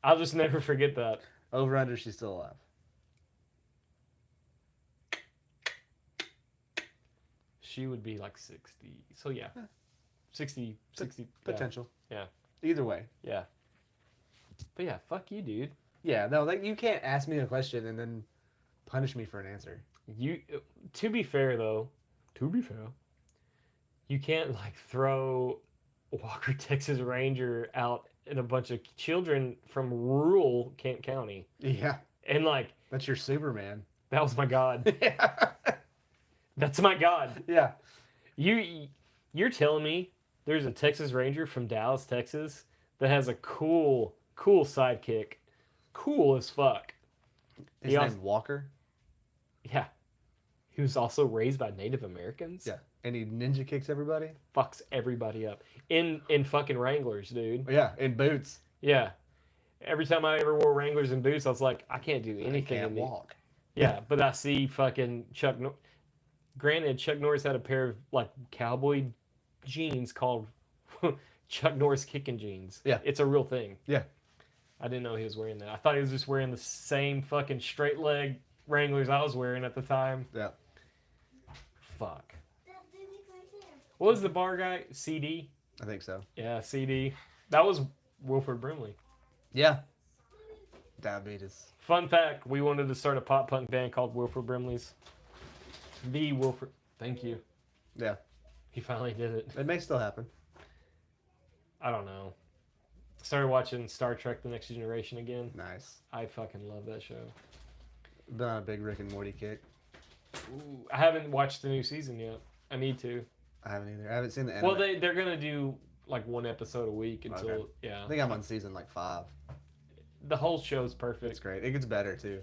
I'll just never forget that. Over under, she's still alive. She would be like 60. So yeah. 60. Yeah. Potential. Yeah. Either way. Yeah. But yeah, fuck you, dude. Yeah. No, like you can't ask me a question and then punish me for an answer. You, to be fair though, you can't like throw Walker Texas Ranger out in a bunch of children from rural Kent County. Yeah. And like, That's your Superman. that was my God. Yeah. That's my God. Yeah. You're telling me there's a Texas Ranger from Dallas, Texas that has a cool sidekick cool as fuck. His He name's also- Walker. Yeah. He was also raised by Native Americans. Yeah, and he ninja kicks everybody. Fucks everybody up. In fucking Wranglers, dude. Yeah, in boots. Yeah. Every time I ever wore Wranglers and boots, I was like, I can't do He anything can't in these. walk. Yeah, but I see fucking Chuck. Granted, Chuck Norris had a pair of like cowboy jeans called Chuck Norris kicking jeans. Yeah. It's a real thing. Yeah. I didn't know he was wearing that. I thought he was just wearing the same fucking straight leg Wranglers I was wearing at the time. Yeah. Fuck. That baby's right there. What was the bar guy? CD? I think so. Yeah, CD. That was Wilford Brimley. Yeah. Diabetes. Fun fact, we wanted to start a pop punk band called Wilford Brimley's. The Wilford. Thank you. Yeah. He finally did it. It may still happen. I don't know. Started watching Star Trek The Next Generation again. Nice. I fucking love that show. Been on a big Rick and Morty kick. Ooh, I haven't watched the new season yet. I need to. I haven't either. I haven't seen the anime. Well, they're gonna do like one episode a week until Okay. yeah. I think I'm on season like 5. The whole show's It's perfect. great. It gets better too.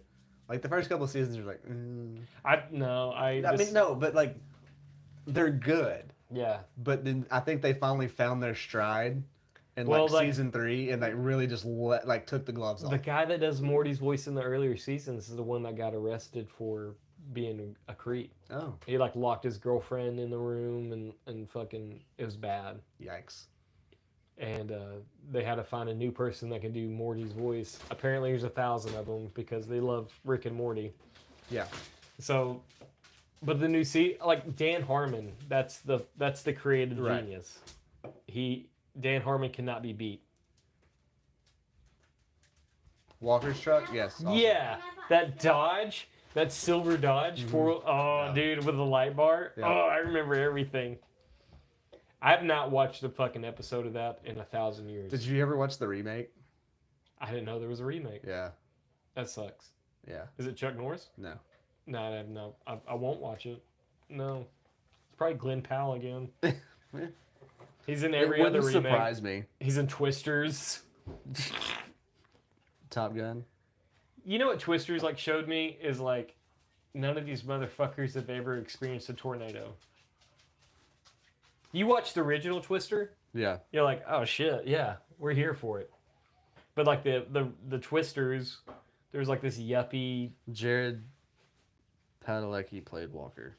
Like the first couple of seasons are like, I I mean, no, but like they're good. Yeah. But then I think they finally found their stride in Well, like like- season 3, and they really just took the gloves off. The guy that does Morty's voice in the earlier seasons is the one that got arrested for being a creep. Oh, He like locked his girlfriend in the room and fucking it was bad. yikes! And they had to find a new person that can do Morty's voice. Apparently, there's 1,000 of them because they love Rick and Morty. Yeah, So, but the new like Dan Harmon, that's the creative Right. genius. Dan Harmon cannot be beat. Walker's truck. Yes. awesome. Yeah, that Dodge, that silver Dodge, Mhm. Yeah. dude, with the light bar. Yeah. Oh, I remember everything. I have not watched a fucking episode of that in 1,000 years. Did you ever watch the remake? I didn't know there was a remake. Yeah. That sucks. Yeah. Is it Chuck Norris? No. No, no. I won't watch it. No. It's probably Glenn Powell again. He's in every it other wouldn't remake. surprise me. He's in Twisters. Top Gun. You know what Twisters like showed me is like none of these motherfuckers have ever experienced a tornado. You watch the original Twister, Yeah. you're like, oh shit, yeah, we're here for it. But like the Twisters, there's like this yuppie. Jared Padalecki played Walker.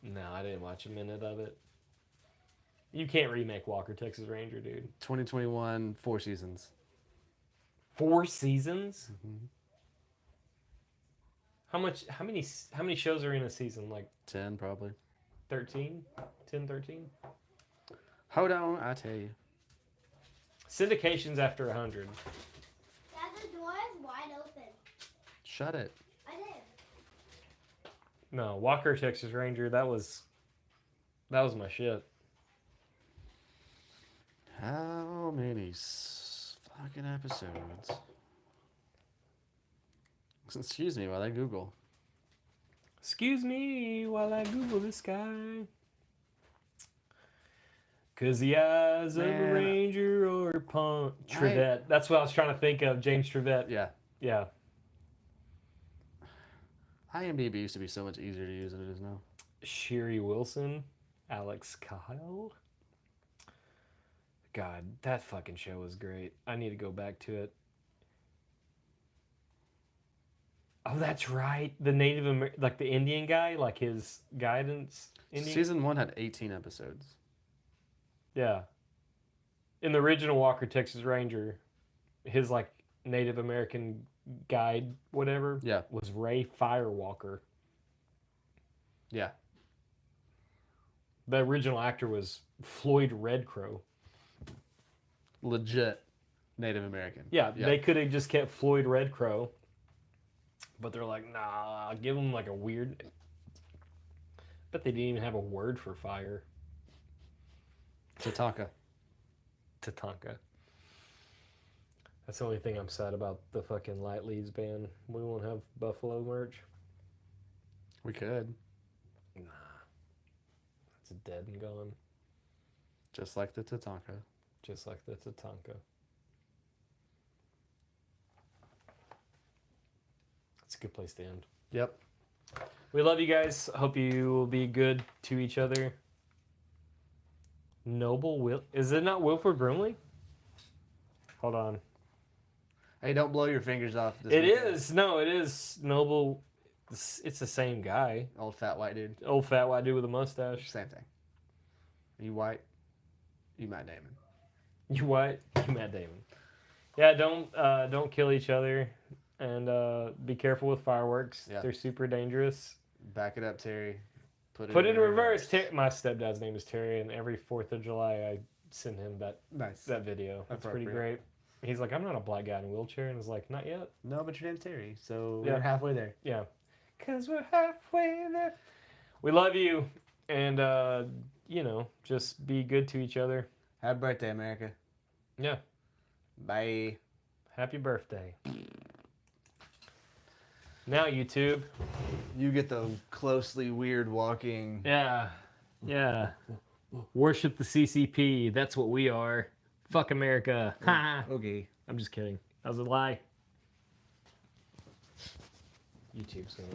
No, I didn't watch a minute of it. You can't remake Walker Texas Ranger, dude. 2021, 4 seasons. 4 seasons? Mhm. How many shows are in a season? Like 10 probably. 13? 10, 13? Hold on, I tell you. Syndication's after 100. Dad, the door is wide open. Shut it. I did. No, Walker Texas Ranger, that was my shit. How many fucking episodes? Excuse me while I Google. Excuse me while I Google this guy. Cause the eyes of a Man. ranger or punk. Trevette. That's what I was trying to think of. James Trevette. Yeah. Yeah. IMDb used to be so much easier to use than it is now. Sherry Wilson. Alex Kyle. God, that fucking show was great. I need to go back to it. Oh, that's right. The like the Indian guy, like his guidance Indian. Season 1 had 18 episodes. Yeah. In the original Walker Texas Ranger, his like Native American guide, whatever, Yeah. was Ray Firewalker. Yeah. The original actor was Floyd Red Crow. Legit Native American. Yeah, they could have just kept Floyd Red Crow, but they're like, nah, give him like a weird. But they didn't even have a word for fire. Tatanka. Tatanka. That's the only thing I'm sad about the fucking Light Leads band. We won't have Buffalo merch. We could. Nah. It's dead and gone. Just like the Tatanka. Just like the Tatanka. a good place to end. Yep. We love you guys. Hope you will be good to each other. Noble Will. Is it not Wilford Brimley? Hold on. Hey, don't blow your fingers off. It is. No, it is Noble. It's the same guy. Old fat white dude. Old fat white dude with a mustache. Same thing. You white? You Matt Damon. You white? You Matt Damon. Yeah, don't kill each other, and be careful with fireworks. Yeah. They're super dangerous. Back it up, Terry. Put it in reverse. My stepdad's name is Terry, and every 4th of July I send him that Nice. video. That's pretty Appropriate. great. He's like, I'm not a black guy in a wheelchair, and I was like, not yet. No, but your name's Terry, so Yeah. we're halfway there. Yeah, cause we're halfway there. We love you, and just be good to each other. Happy birthday, America. Yeah, Bye. happy birthday. Now YouTube. You get the closely weird walking. Yeah. Worship the CCP. That's what we are. Fuck America. Ha! Okay. I'm just kidding. That was a lie. YouTube's gonna